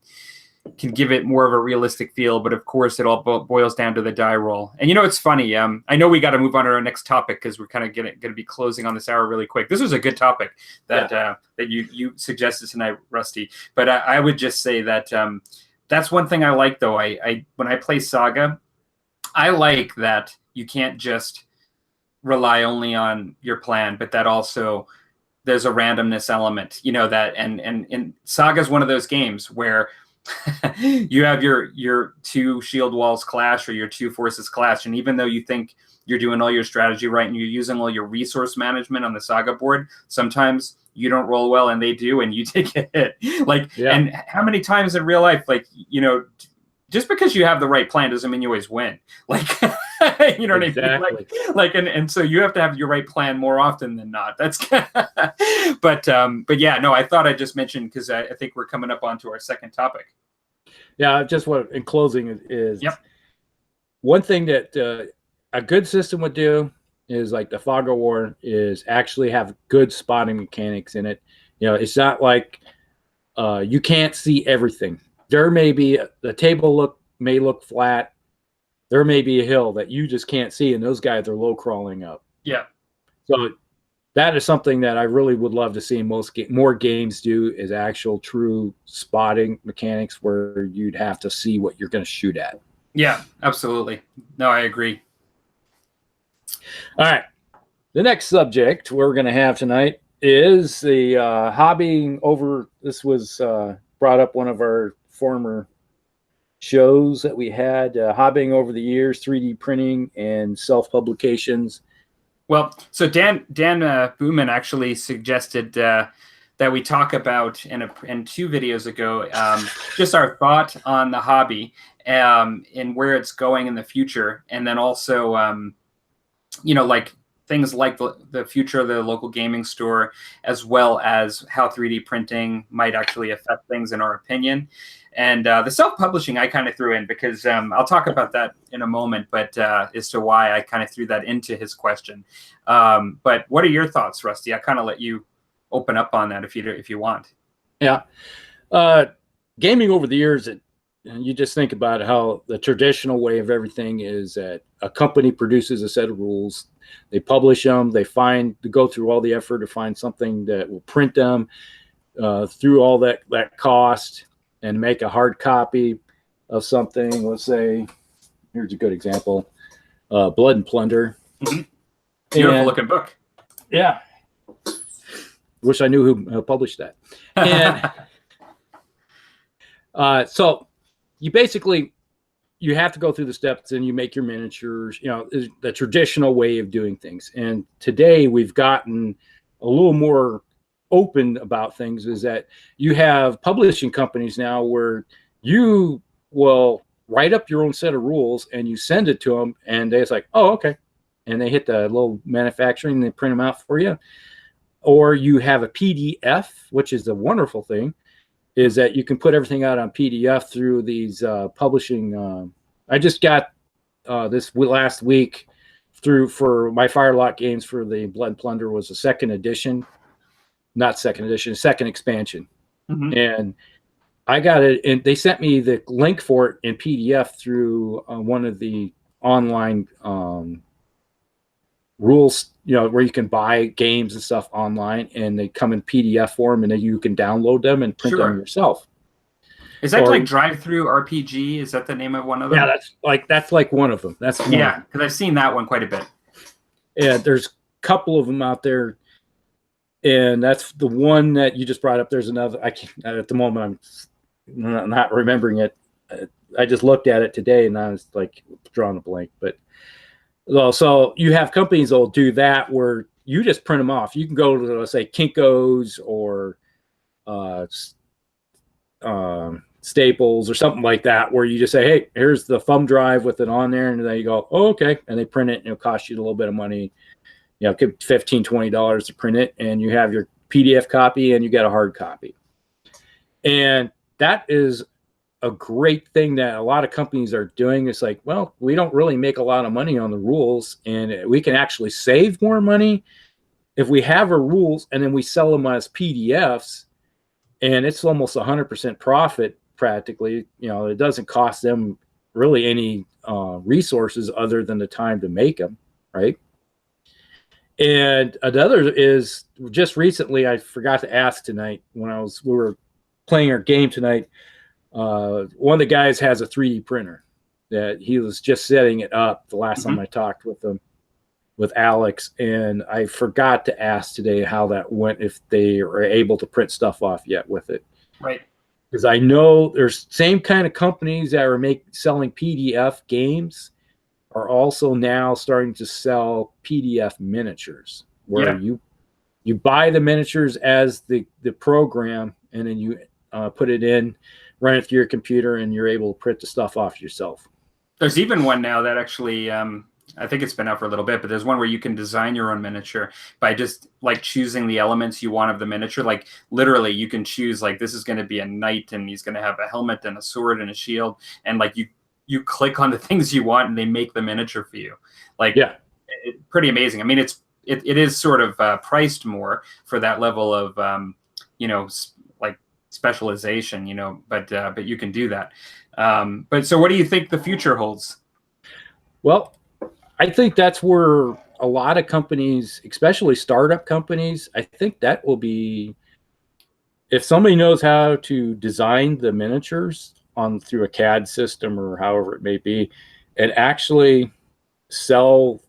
can give it more of a realistic feel, but of course it all boils down to the die roll. And it's funny, I know we got to move on to our next topic because we're kind of going to be closing on this hour really quick. This was a good topic that that you suggested tonight, Rusty, but I would just say that that's one thing I like, though. I when I play Saga, I like that you can't just rely only on your plan, but that also there's a randomness element, that and Saga is one of those games where you have your two shield walls clash or your two forces clash, and even though you think you're doing all your strategy right and you're using all your resource management on the Saga board, sometimes you don't roll well and they do, and you take a hit. And how many times in real life, just because you have the right plan doesn't mean you always win. You know what exactly. I mean? And so you have to have your right plan more often than not. That's but yeah, no, I thought I'd just mention, because I think we're coming up onto our second topic. Yeah, just what in closing is one thing that a good system would do is, like the Fog of War, is actually have good spotting mechanics in it. It's not like you can't see everything. There may be the table may look flat. There may be a hill that you just can't see, and those guys are low crawling up. Yeah. So that is something that I really would love to see more games do, is actual true spotting mechanics where you'd have to see what you're going to shoot at. Yeah, absolutely. No, I agree. All right. The next subject we're going to have tonight is the hobbying over. This was brought up one of our former shows that we had, hobbying over the years, 3D printing and self-publications. Well, so Dan Booman actually suggested that we talk about in 2 videos ago, just our thought on the hobby and where it's going in the future, and then also things like the future of the local gaming store, as well as how 3D printing might actually affect things in our opinion. And the self-publishing I kind of threw in because I'll talk about that in a moment, but as to why I kind of threw that into his question. But what are your thoughts, Rusty? I kind of let you open up on that if you want. Yeah. Gaming over the years, you just think about how the traditional way of everything is that a company produces a set of rules. They publish them. They go through all the effort to find something that will print them through all that cost, and make a hard copy of something. Let's say, here's a good example, Blood and Plunder. Mm-hmm. Beautiful looking book. Yeah. Wish I knew who published that. And so you basically, you have to go through the steps and you make your miniatures, the traditional way of doing things. And today we've gotten a little more open about things, is that you have publishing companies now where you will write up your own set of rules and you send it to them, and they're like, oh, okay. And they hit the little manufacturing and they print them out for you. Or you have a PDF, which is a wonderful thing, is that you can put everything out on PDF through these publishing. I just got this last week through for my Firelock games for the Blood and Plunder was a second edition, not second edition, second expansion. And I got it, and they sent me the link for it in PDF through one of the online rules, where you can buy games and stuff online, and they come in PDF form, and then you can download them and print them yourself. Is that like Drive-Through RPG? Is that the name of one of them? Yeah, that's like one of them. That's yeah, because I've seen that one quite a bit. Yeah, there's a couple of them out there, and that's the one that you just brought up. There's another. I can't at the moment. I'm not remembering it. I just looked at it today, and I was like drawing a blank. But well, so you have companies that'll do that where you just print them off. You can go to, let's say, Kinko's or Staples or something like that, where you just say, hey, here's the thumb drive with it on there, and then you go, oh, okay, and they print it, and it'll cost you a little bit of money, $15, $20 to print it, and you have your PDF copy and you get a hard copy. And that is a great thing that a lot of companies are doing. It's like, well, we don't really make a lot of money on the rules, and we can actually save more money if we have our rules and then we sell them as PDFs, and it's almost 100% profit practically. It doesn't cost them really any resources other than the time to make them, right? And another is, just recently, I forgot to ask tonight when we were playing our game tonight. One of the guys has a 3D printer that he was just setting it up the last time I talked with him, with Alex, and I forgot to ask today how that went, if they are able to print stuff off yet with it. Right. Because I know there's same kind of companies that are selling PDF games are also now starting to sell PDF miniatures, where you buy the miniatures as the program, and then you put it in, run it through your computer, and you're able to print the stuff off yourself. There's even one now that actually, I think it's been out for a little bit, but there's one where you can design your own miniature by just like choosing the elements you want of the miniature. Like literally you can choose, like, this is going to be a knight and he's going to have a helmet and a sword and a shield. And like you click on the things you want and they make the miniature for you. Like, pretty amazing. I mean, it is sort of priced more for that level of, like specialization, but you can do that. But so what do you think the future holds? Well, I think that's where a lot of companies, especially startup companies, I think that will be, if somebody knows how to design the miniatures through a CAD system or however it may be, and actually start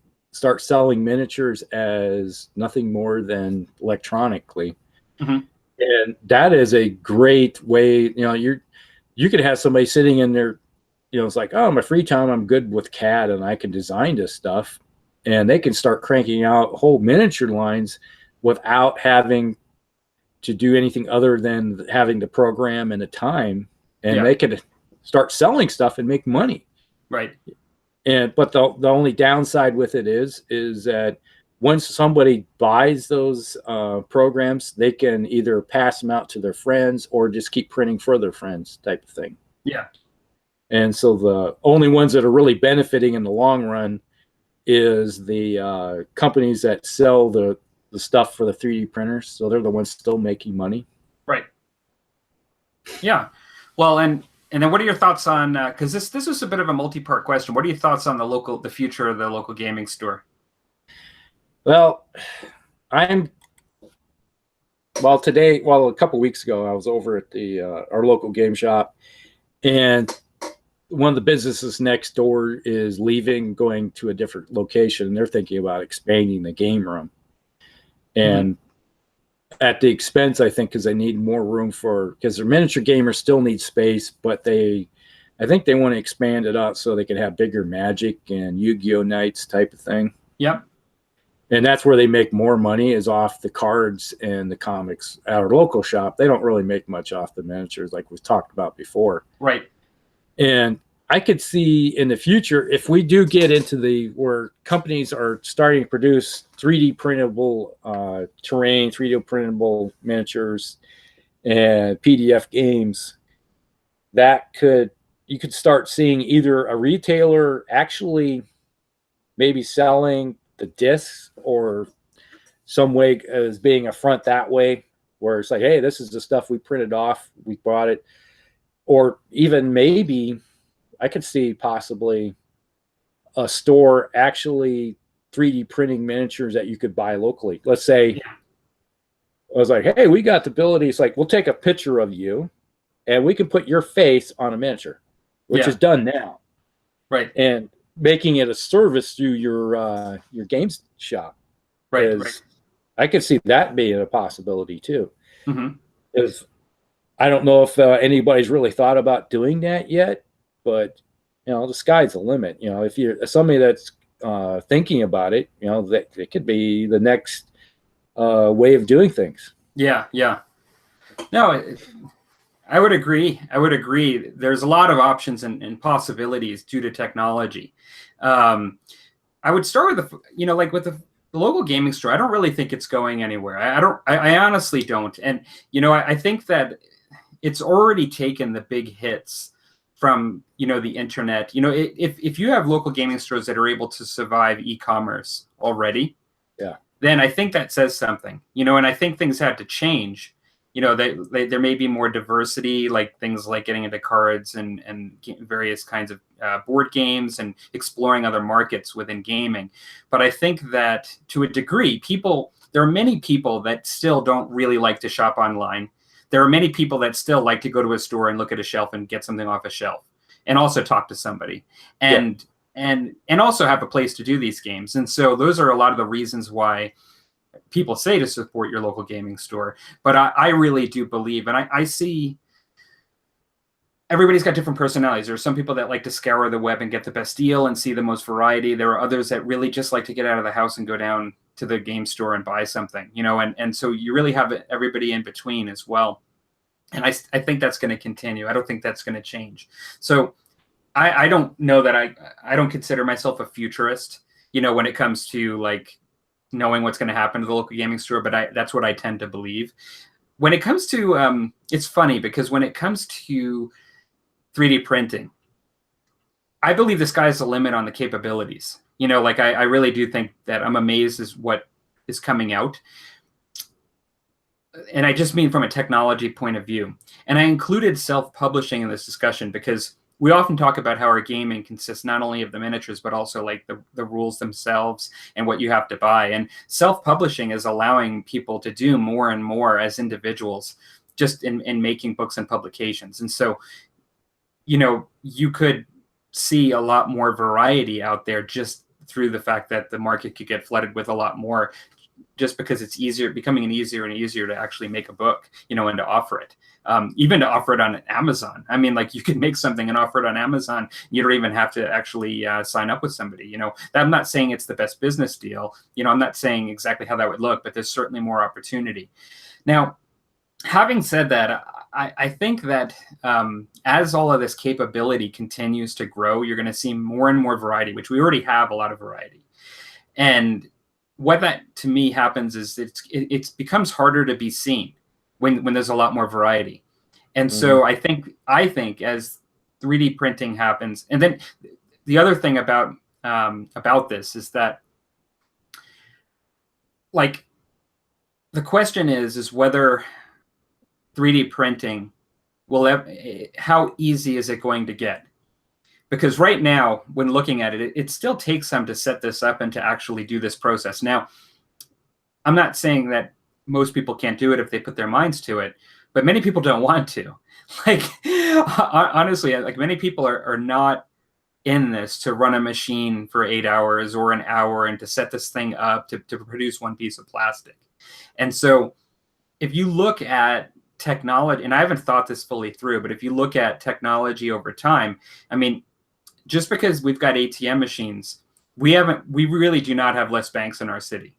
selling miniatures as nothing more than electronically. And that is a great way. You could have somebody sitting in there, it's like, oh, my free time, I'm good with CAD and I can design this stuff, and they can start cranking out whole miniature lines without having to do anything other than having the program and the time, and they can start selling stuff and make money. Right. But the only downside with it is that once somebody buys those programs, they can either pass them out to their friends or just keep printing for their friends, type of thing. Yeah. And so the only ones that are really benefiting in the long run is the companies that sell the stuff for the 3D printers. So they're the ones still making money. Right. Yeah. Well, and then what are your thoughts on, because this was a bit of a multi-part question. What are your thoughts on the future of the local gaming store? Well, a couple weeks ago, I was over at our local game shop, and one of the businesses next door is leaving, going to a different location, and they're thinking about expanding the game room. And at the expense, I think, because they need more room because their miniature gamers still need space, but I think they want to expand it out so they can have bigger Magic and Yu-Gi-Oh! Nights type of thing. Yep. And that's where they make more money, is off the cards and the comics. At our local shop, they don't really make much off the miniatures like we've talked about before. Right. And I could see in the future, if we do get into where companies are starting to produce 3D printable terrain, 3D printable miniatures, and PDF games, you could start seeing either a retailer actually maybe selling the discs or some way as being a front that way, where it's like, hey, this is the stuff we printed off, we bought it. Or even maybe I could see possibly a store actually 3D printing miniatures that you could buy locally. Let's say I was like, hey, we got the ability. It's like, we'll take a picture of you and we can put your face on a miniature, which is done now. Right. And making it a service through your games shop. Right. I could see that being a possibility too. Mm-hmm. If I don't know if anybody's really thought about doing that yet, but the sky's the limit. If you're somebody that's thinking about it, that it could be the next way of doing things. Yeah. No, I would agree. There's a lot of options and possibilities due to technology. I would start with with the local gaming store. I don't really think it's going anywhere. I honestly don't. And I think that it's already taken the big hits from the internet. If you have local gaming stores that are able to survive e-commerce already, then I think that says something. And I think things had to change. There may be more diversity, like things like getting into cards and various kinds of board games and exploring other markets within gaming. But I think that to a degree, there are many people that still don't really like to shop online. There are many people that still like to go to a store and look at a shelf and get something off a shelf and also talk to somebody and also have a place to do these games. And so those are a lot of the reasons why people say to support your local gaming store. But I really do believe, and I see everybody's got different personalities. There are some people that like to scour the web and get the best deal and see the most variety. There are others that really just like to get out of the house and go down to the game store and buy something, and so you really have everybody in between as well. And I think that's going to continue. I don't think that's going to change. So I don't know that I don't consider myself a futurist, when it comes to like knowing what's going to happen to the local gaming store, but that's what I tend to believe. When it comes to, it's funny because when it comes to 3D printing, I believe the sky's the limit on the capabilities. I really do think that I'm amazed as what is coming out. And I just mean from a technology point of view. And I included self-publishing in this discussion because we often talk about how our gaming consists not only of the miniatures, but also like the rules themselves and what you have to buy. And self-publishing is allowing people to do more and more as individuals, just in making books and publications. And so, you could see a lot more variety out there just through the fact that the market could get flooded with a lot more, just because it's becoming easier and easier to actually make a book, and to offer it. Even to offer it on Amazon. I mean, like you can make something and offer it on Amazon. You don't even have to actually sign up with somebody. I'm not saying it's the best business deal. I'm not saying exactly how that would look, but there's certainly more opportunity. Now, having said that, I think that as all of this capability continues to grow, you're going to see more and more variety, which we already have a lot of variety. And what that to me happens is it becomes harder to be seen when there's a lot more variety. And so I think as 3D printing happens, and then the other thing about this is that, like, the question is whether 3D printing how easy is it going to get? Because right now, when looking at it, it still takes some to set this up and to actually do this process. Now, I'm not saying that most people can't do it if they put their minds to it, but many people don't want to. Like, honestly, like many people are not in this to run a machine for 8 hours or an hour and to set this thing up to produce one piece of plastic. And so if you look at technology, and I haven't thought this fully through, but if you look at technology over time, I mean, just because we've got ATM machines, we really do not have less banks in our city,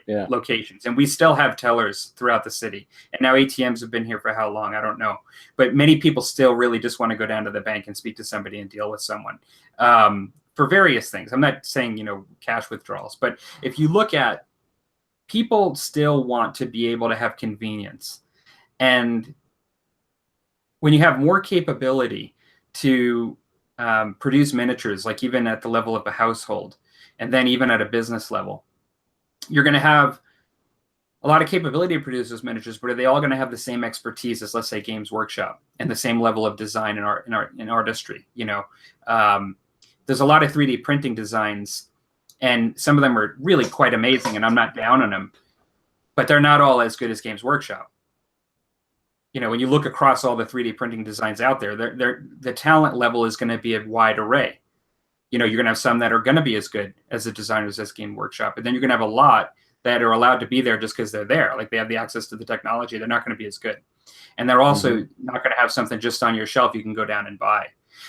locations, and we still have tellers throughout the city. And now ATMs have been here for how long? I don't know, but many people still really just want to go down to the bank and speak to somebody and deal with someone for various things. I'm not saying cash withdrawals, but if you look at, people still want to be able to have convenience. And when you have more capability to produce miniatures, like even at the level of a household, and then even at a business level, you're going to have a lot of capability to produce those miniatures, but are they all going to have the same expertise as, let's say, Games Workshop and the same level of design in artistry? You know, there's a lot of 3D printing designs, and some of them are really quite amazing, and I'm not down on them, but they're not all as good as Games Workshop. You know, when you look across all the 3D printing designs out there, the talent level is going to be a wide array. You know, you're going to have some that are going to be as good as the designers as Game Workshop, but then you're going to have a lot that are allowed to be there just because they're there. Like they have the access to the technology. They're not going to be as good. And they're also not going to have something just on your shelf you can go down and buy.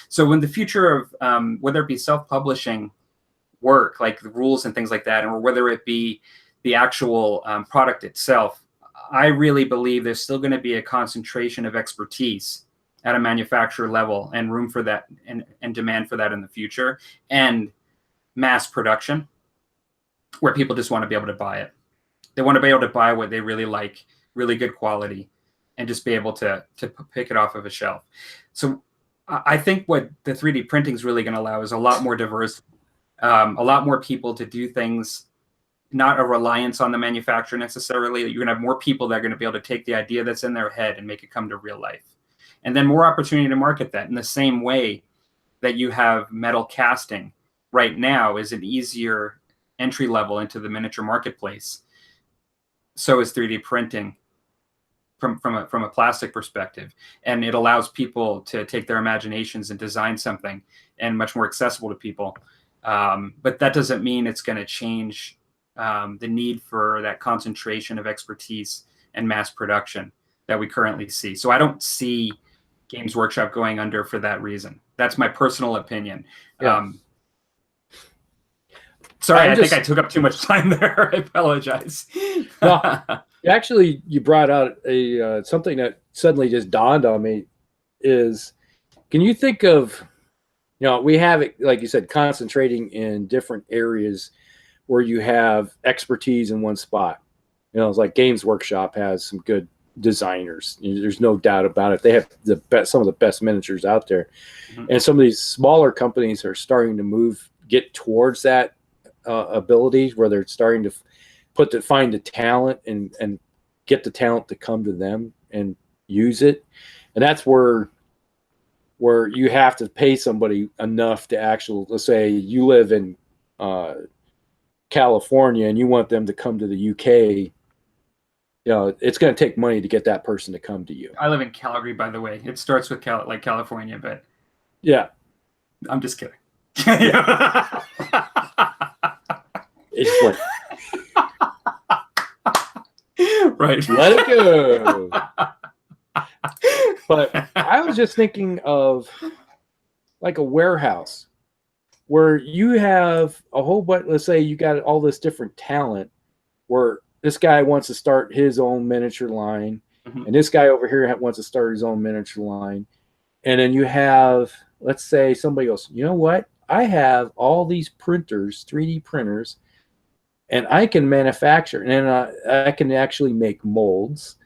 So when the future of whether it be self-publishing work, like the rules and things like that, or whether it be the actual product itself, I really believe there's still going to be a concentration of expertise at a manufacturer level and room for that and demand for that in the future, and mass production where people just want to be able to buy it. They want to be able to buy what they really like, really good quality, and just be able to pick it off of a shelf. So I think what the 3D printing is really going to allow is a lot more diverse, a lot more people to do things, not a reliance on the manufacturer necessarily. You're going to have more people that are going to be able to take the idea that's in their head and make it come to real life. And then more opportunity to market that in the same way that you have metal casting right now is an easier entry level into the miniature marketplace. So is 3D printing from a plastic perspective. And it allows people to take their imaginations and design something and much more accessible to people. But that doesn't mean it's going to change the need for that concentration of expertise and mass production that we currently see. So I don't see Games Workshop going under for that reason. That's my personal opinion. Yeah. Sorry, I think I took up too much time there. I apologize. No, actually, you brought out a something that suddenly just dawned on me is, can you think of, you know, we have it, like you said, concentrating in different areas where you have expertise in one spot. You know, it's like Games Workshop has some good designers. There's no doubt about it. They have the best, some of the best miniatures out there. And some of these smaller companies are starting to get towards that ability where they're starting to find the talent and get the talent to come to them and use it. And that's where you have to pay somebody enough to actually, let's say you live in California and you want them to come to the UK, you know, it's going to take money to get that person to come to you. I live in Calgary, by the way. It starts with like California, but yeah, I'm just kidding. Yeah. It's like, right. Let it go. But I was just thinking of like a warehouse where you have a whole bunch, let's say you got all this different talent where this guy wants to start his own miniature line, and this guy over here wants to start his own miniature line. And then you have, let's say somebody goes, you know what? I have all these printers, 3D printers, and I can manufacture, and I can actually make molds.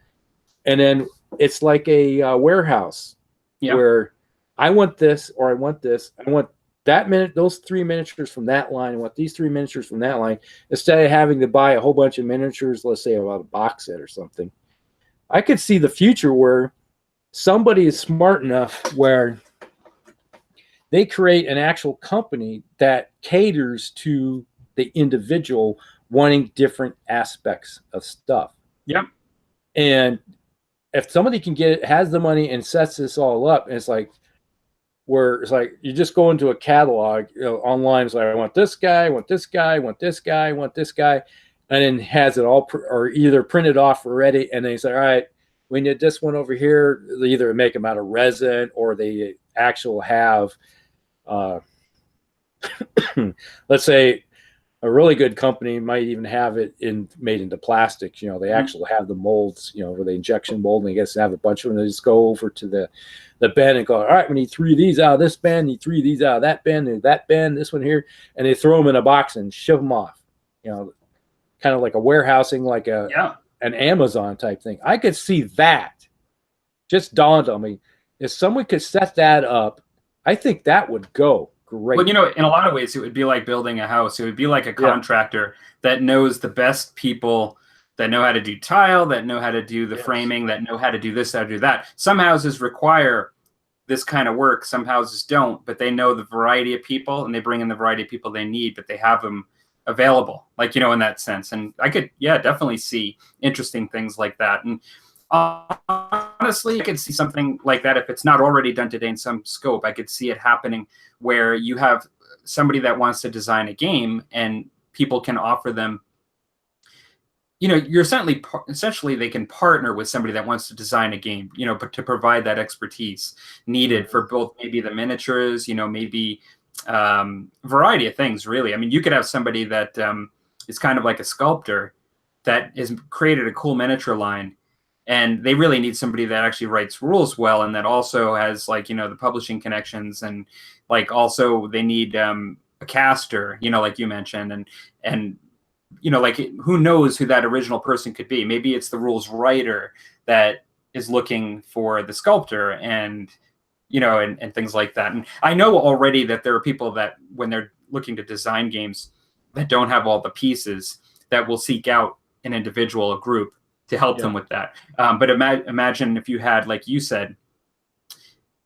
And then it's like a warehouse where I want this, or I want this. I want those 3 miniatures from that line. I want these 3 miniatures from that line. Instead of having to buy a whole bunch of miniatures, let's say about a box set or something. I could see the future where somebody is smart enough where they create an actual company that caters to the individual wanting different aspects of stuff. Yep. And if somebody has the money and sets this all up, and it's like you just go into a catalog, you know, online. It's like, I want this guy, I want this guy, I want this guy, I want this guy, and then has it all or either printed off already. And then you say, all right, we need this one over here. They either make them out of resin or they actually have, let's say, a really good company might even have it made into plastics. You know, they actually have the molds, you know, where they injection mold, and they guess have a bunch of them. They just go over to the bin and go, all right, we need 3 of these out of this bin, need 3 of these out of that bin, and that bin, this one here, and they throw them in a box and shove them off. You know, kind of like a warehousing, like an Amazon type thing. I could see that. Just dawned on me. if someone could set that up, I think that would go great. Well, in a lot of ways, it would be like building a house. It would be like a contractor that knows the best people that know how to do tile, that know how to do the framing, that know how to do this, how to do that. Some houses require this kind of work. Some houses don't, but they know the variety of people and they bring in the variety of people they need, but they have them available, like, in that sense. And I could, definitely see interesting things like that. And honestly, I could see something like that if it's not already done today in some scope. I could see it happening where you have somebody that wants to design a game and people can offer them, you're essentially they can partner with somebody that wants to design a game, but to provide that expertise needed for both maybe the miniatures, maybe variety of things, really. I mean, you could have somebody that is kind of like a sculptor that has created a cool miniature line, and they really need somebody that actually writes rules well and that also has, like, the publishing connections, and like also they need a caster, like you mentioned, and like, who knows who that original person could be. Maybe it's the rules writer that is looking for the sculptor, and and things like that. And I know already that there are people that, when they're looking to design games that don't have all the pieces, that will seek out an individual, a group, to help them with that. But imagine if you had, like you said,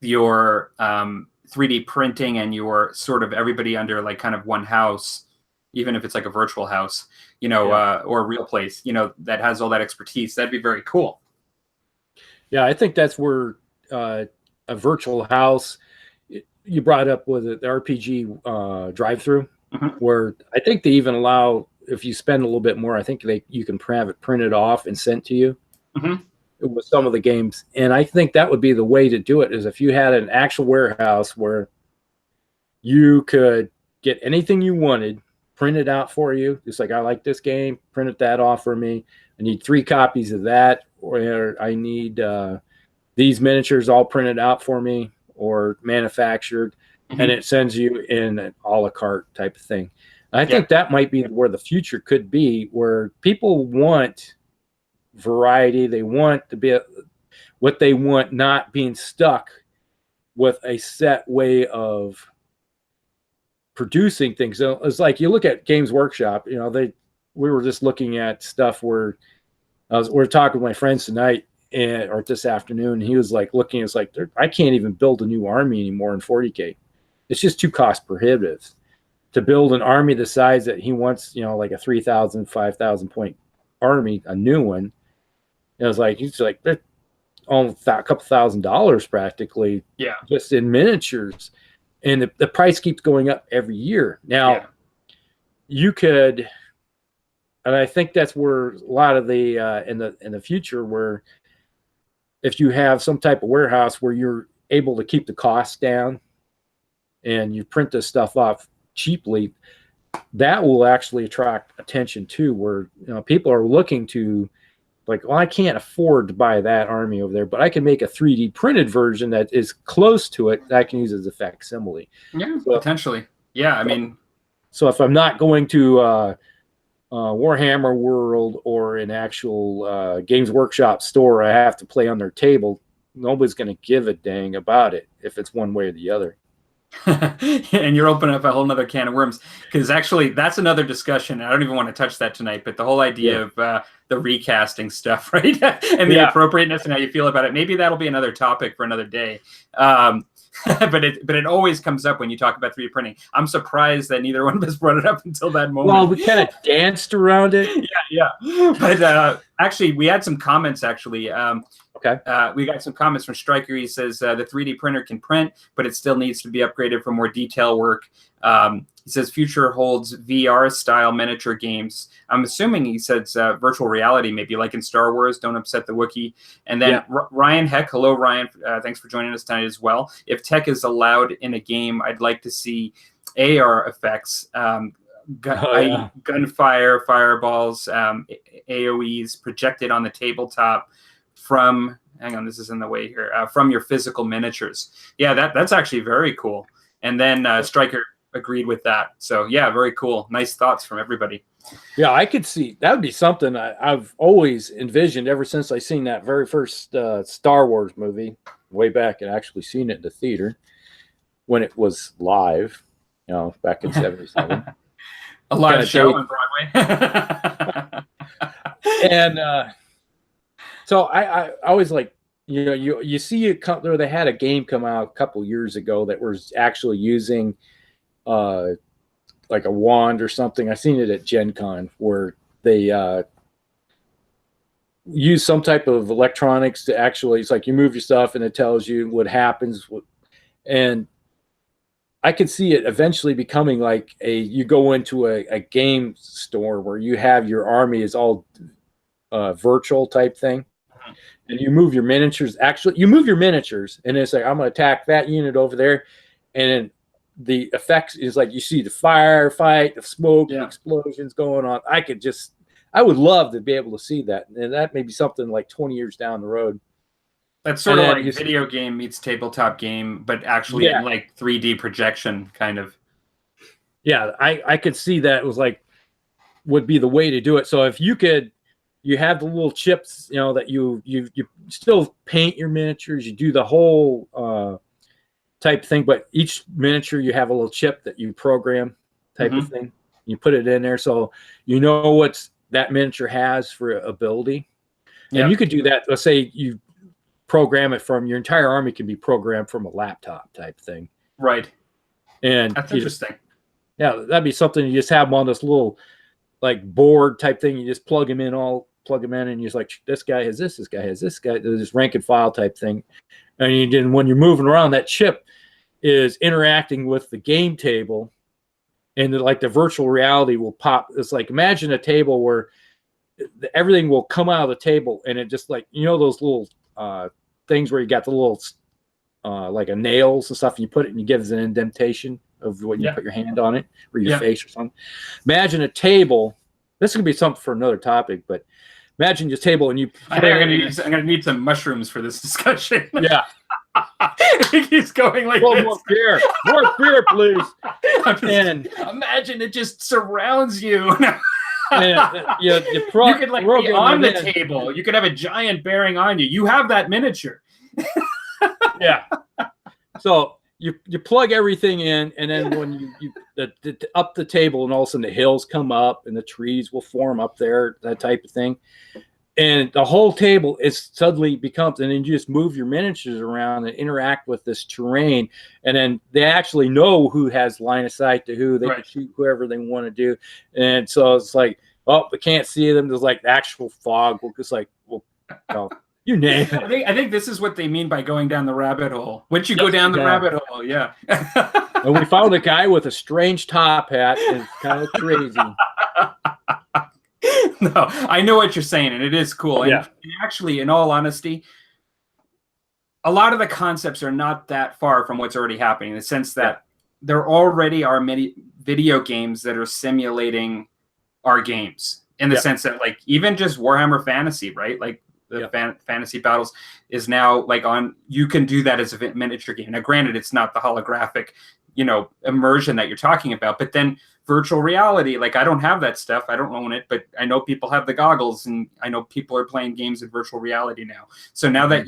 your 3D printing and your sort of everybody under like kind of one house, even if it's like a virtual house, or a real place, that has all that expertise. That'd be very cool. Yeah, I think that's where a virtual house, you brought up with it, the RPG drive-through, where I think they even allow, if you spend a little bit more, I think you can have it printed off and sent to you with some of the games. And I think that would be the way to do it, is if you had an actual warehouse where you could get anything you wanted printed out for you. It's like, I like this game, printed that off for me. I need 3 copies of that, or I need these miniatures all printed out for me or manufactured, and it sends you in an a la carte type of thing. And I think that might be where the future could be, where people want variety. They want to be what they want, not being stuck with a set way of producing things. So it's like, you look at Games Workshop, we were just looking at stuff where we're talking with my friends tonight, or this afternoon. He was like looking, it's like, I can't even build a new army anymore in 40K. It's just too cost prohibitive to build an army the size that he wants, like a 3,000, 5,000 point army, a new one. It was like, he's like, they're almost a couple $1,000 practically, just in miniatures. And the price keeps going up every year. Now, you could, and I think that's where a lot of the in the future, where if you have some type of warehouse where you're able to keep the costs down and you print this stuff off cheaply, that will actually attract attention too, where people are looking to, like, well, I can't afford to buy that army over there, but I can make a 3D printed version that is close to it that I can use as a facsimile. Yeah, so, potentially. Yeah, I mean, so if I'm not going to Warhammer World or an actual Games Workshop store, I have to play on their table, nobody's going to give a dang about it if it's one way or the other. And you're opening up a whole nother can of worms, because actually that's another discussion. I don't even want to touch that tonight, but the whole idea of the recasting stuff, right? And the appropriateness and how you feel about it. Maybe that'll be another topic for another day. But it always comes up when you talk about 3D printing. I'm surprised that neither one of us brought it up until that moment. Well, we kind of danced around it. Yeah. But actually, we had some comments, actually. Okay. We got some comments from Stryker. He says the 3D printer can print, but it still needs to be upgraded for more detail work. He says future holds VR-style miniature games. I'm assuming he says virtual reality, maybe like in Star Wars, Don't Upset the Wookiee. And then Ryan Heck, hello, Ryan. Thanks for joining us tonight as well. If tech is allowed in a game, I'd like to see AR effects, gunfire, fireballs, AoEs projected on the tabletop from, hang on, this is in the way here, from your physical miniatures. Yeah, that's actually very cool. And then Stryker agreed with that. So yeah, very cool. Nice thoughts from everybody. Yeah, I could see that would be something I've always envisioned ever since I seen that very first Star Wars movie way back, and actually seen it in the theater when it was live, back in '77. A live show on Broadway. And so I always like, you see they had a game come out a couple years ago that was actually using like a wand or something. I seen it at Gen Con where they use some type of electronics to actually, it's like you move your stuff and it tells you what happens. And I could see it eventually becoming like you go into a game store where you have your army is all virtual type thing. And you move your miniatures. Actually, you move your miniatures and it's like, I'm going to attack that unit over there. And then the effects is like you see the firefight, the smoke, the explosions going on. I would love to be able to see that. And that may be something like 20 years down the road. That's sort of like video game meets tabletop game, but actually in like 3D projection kind of. Yeah, I could see that was like, would be the way to do it. So if you have the little chips, that you still paint your miniatures, you do the whole type thing, but each miniature you have a little chip that you program type of thing. You put it in there so you know what that miniature has for ability. And you could do that. Let's say you program it from your entire army can be programmed from a laptop type thing. Right. And that's interesting. That'd be something you just have them on this little like board type thing. You just plug them in and you're just like, this guy has this guy has this guy, this rank and file type thing. And when you're moving around, that chip is interacting with the game table, and like the virtual reality will pop. It's like, imagine a table where everything will come out of the table, and it just like, those little things where you got the little like a nails and stuff, and you put it and you give it an indentation of when you put your hand on it or your face or something. Imagine a table. This is gonna be something for another topic, but imagine your table and you. I'm gonna need some mushrooms for this discussion. Yeah. He's going like this. More beer, please. Imagine it just surrounds you. You could like be on the table. You could have a giant bearing on you. You have that miniature. Yeah. So you plug everything in, and then when you up the table, and all of a sudden the hills come up and the trees will form up there, that type of thing. And the whole table is suddenly becomes, and then you just move your miniatures around and interact with this terrain. And then they actually know who has line of sight to who. They can shoot whoever they want to do. And so it's like, oh, we can't see them. There's like the actual fog. We're just like, you name it. I think this is what they mean by going down the rabbit hole. Once you go down the rabbit hole, And we found a guy with a strange top hat, and it's kind of crazy. No, I know what you're saying, and it is cool. And actually, in all honesty, a lot of the concepts are not that far from what's already happening, in the sense that there already are many video games that are simulating our games, in the sense that, like, even just Warhammer Fantasy, right? Like, the fantasy battles is now like you can do that as a miniature game. Now, granted, it's not the holographic, immersion that you're talking about, but then virtual reality, like, I don't have that stuff. I don't own it, but I know people have the goggles, and I know people are playing games in virtual reality now. So now that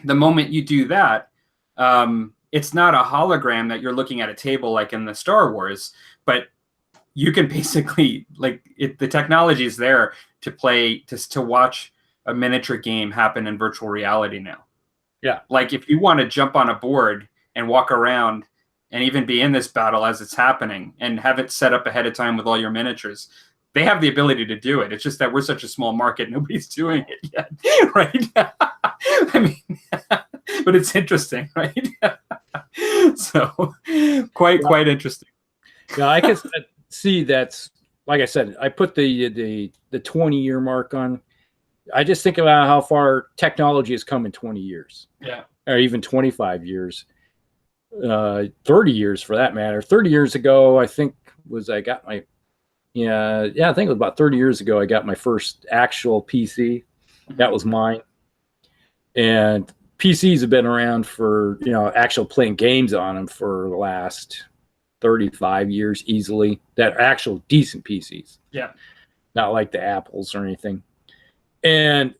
the moment you do that, it's not a hologram that you're looking at a table like in the Star Wars, but you can basically, like, the technology is there to watch a miniature game happen in virtual reality now. Yeah. Like, if you want to jump on a board and walk around and even be in this battle as it's happening and have it set up ahead of time with all your miniatures, they have the ability to do it. It's just that we're such a small market, nobody's doing it yet, right? I mean, but it's interesting, right? So quite interesting. Yeah, I can see that's, like I said, I put the 20-year mark on. I just think about how far technology has come in 20 years. Yeah. Or even 25 years. 30 years for that matter. 30 years ago, I think I got my, I think it was about 30 years ago, I got my first actual PC. That was mine. And PCs have been around for, actual playing games on them for the last, 35 years easily, that are actual decent PCs. Yeah. Not like the Apples or anything. And,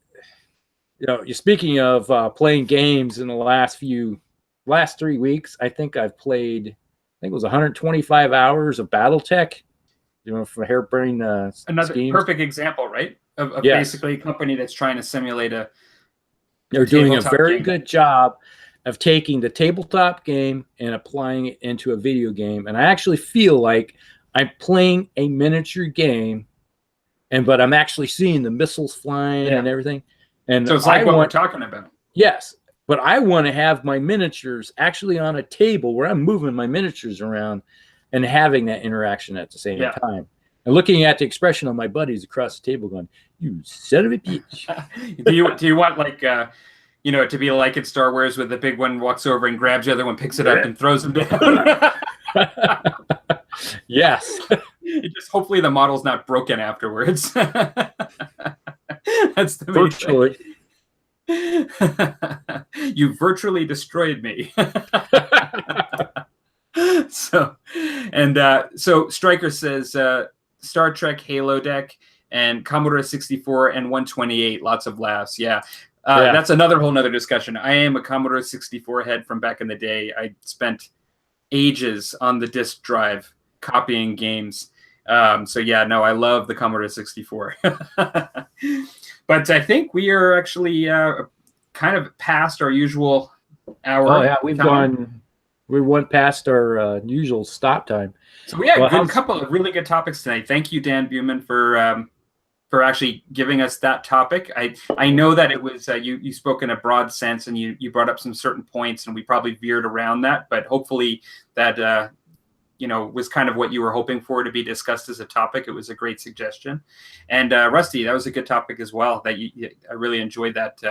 you're speaking of playing games in the last 3 weeks, I think it was 125 hours of BattleTech, for hairbrained Another schemes. perfect example, right? Of Yes. basically a company that's trying to simulate a They're doing a tabletop very game. good job of taking the tabletop game and applying it into a video game. And I actually feel like I'm playing a miniature game, but I'm actually seeing the missiles flying and everything. And so it's like what we're talking about. Yes, but I want to have my miniatures actually on a table where I'm moving my miniatures around and having that interaction at the same time. And looking at the expression of my buddies across the table going, "You son of a bitch." do you want like to be like in Star Wars, where the big one walks over and grabs the other one, picks it up and throws them down? Yes. Hopefully the model's not broken afterwards. That's the virtually. You virtually destroyed me. So Stryker says Star Trek Halo deck and Commodore 64 and 128. Lots of laughs. Yeah. That's whole nother discussion. I am a Commodore 64 head from back in the day. I spent ages on the disk drive copying games. I love the Commodore 64. But I think we are actually kind of past our usual hour. Oh yeah, we went past our usual stop time. So we had a couple of really good topics tonight. Thank you, Dan Buman, for actually giving us that topic. I know that it was you spoke in a broad sense, and you brought up some certain points, and we probably veered around that, but hopefully that was kind of what you were hoping for to be discussed as a topic. It was a great suggestion. And Rusty, that was a good topic as well. I really enjoyed that,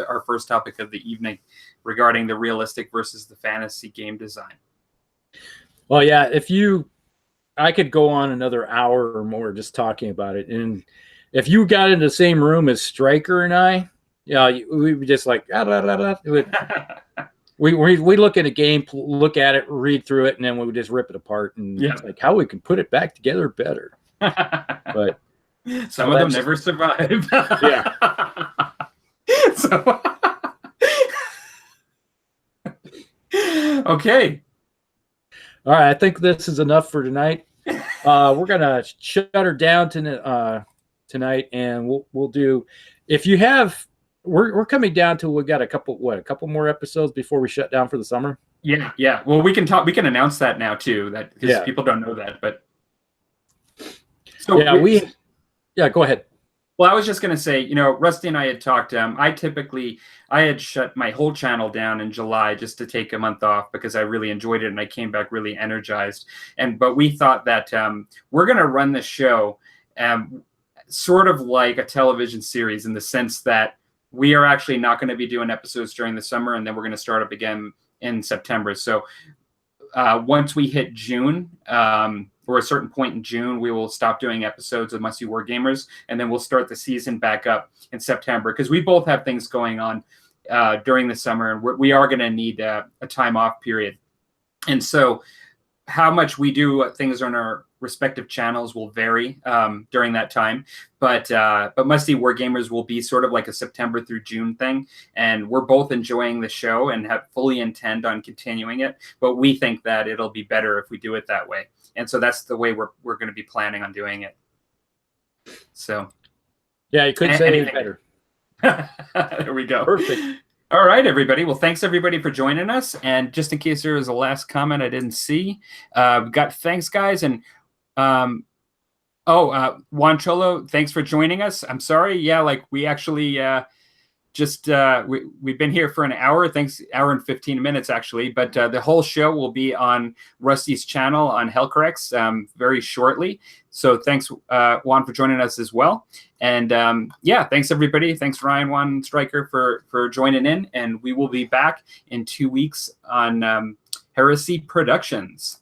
our first topic of the evening regarding the realistic versus the fantasy game design. Well, yeah, I could go on another hour or more just talking about it. And if you got in the same room as Stryker and I, we would just like, we look at a game, look at it, read through it, and then we would just rip it apart. And it's like how we can put it back together better. But some of them never survive. Yeah. So, okay. All right, I think this is enough for tonight. We're gonna shut her down tonight, and we'll do. If you have, we're coming down to, we got a couple more episodes before we shut down for the summer. Yeah. Well, we can announce that now too. That because people don't know that, but so go ahead. Well, I was just going to say, Rusty and I had talked. I had shut my whole channel down in July just to take a month off because I really enjoyed it and I came back really energized. But we thought that we're going to run the show sort of like a television series, in the sense that we are actually not going to be doing episodes during the summer, and then we're going to start up again in September. So once we hit June, or a certain point in June, we will stop doing episodes of Musty Wargamers, and then we'll start the season back up in September, because we both have things going on during the summer, and we are going to need a time off period. And so how much we do things on our respective channels will vary during that time, but Musty Wargamers will be sort of like a September through June thing, and we're both enjoying the show and have fully intend on continuing it, but we think that it'll be better if we do it that way. And so that's the way we're going to be planning on doing it. So, yeah, you couldn't say it better. There we go. Perfect. All right, everybody. Well, thanks everybody for joining us. And just in case there was a last comment I didn't see, got thanks, guys. And Juan Cholo, thanks for joining us. I'm sorry. Yeah, like we actually we've been here for an hour. Thanks, hour and 15 minutes actually. But the whole show will be on Rusty's channel on Hellcorrex very shortly. So thanks, Juan, for joining us as well. And thanks everybody. Thanks Ryan, Juan, Stryker for joining in. And we will be back in 2 weeks on Heresy Productions.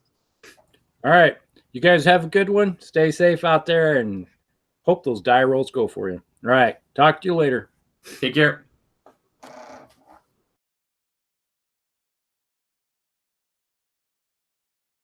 All right. You guys have a good one. Stay safe out there and hope those die rolls go for you. All right. Talk to you later. Take care.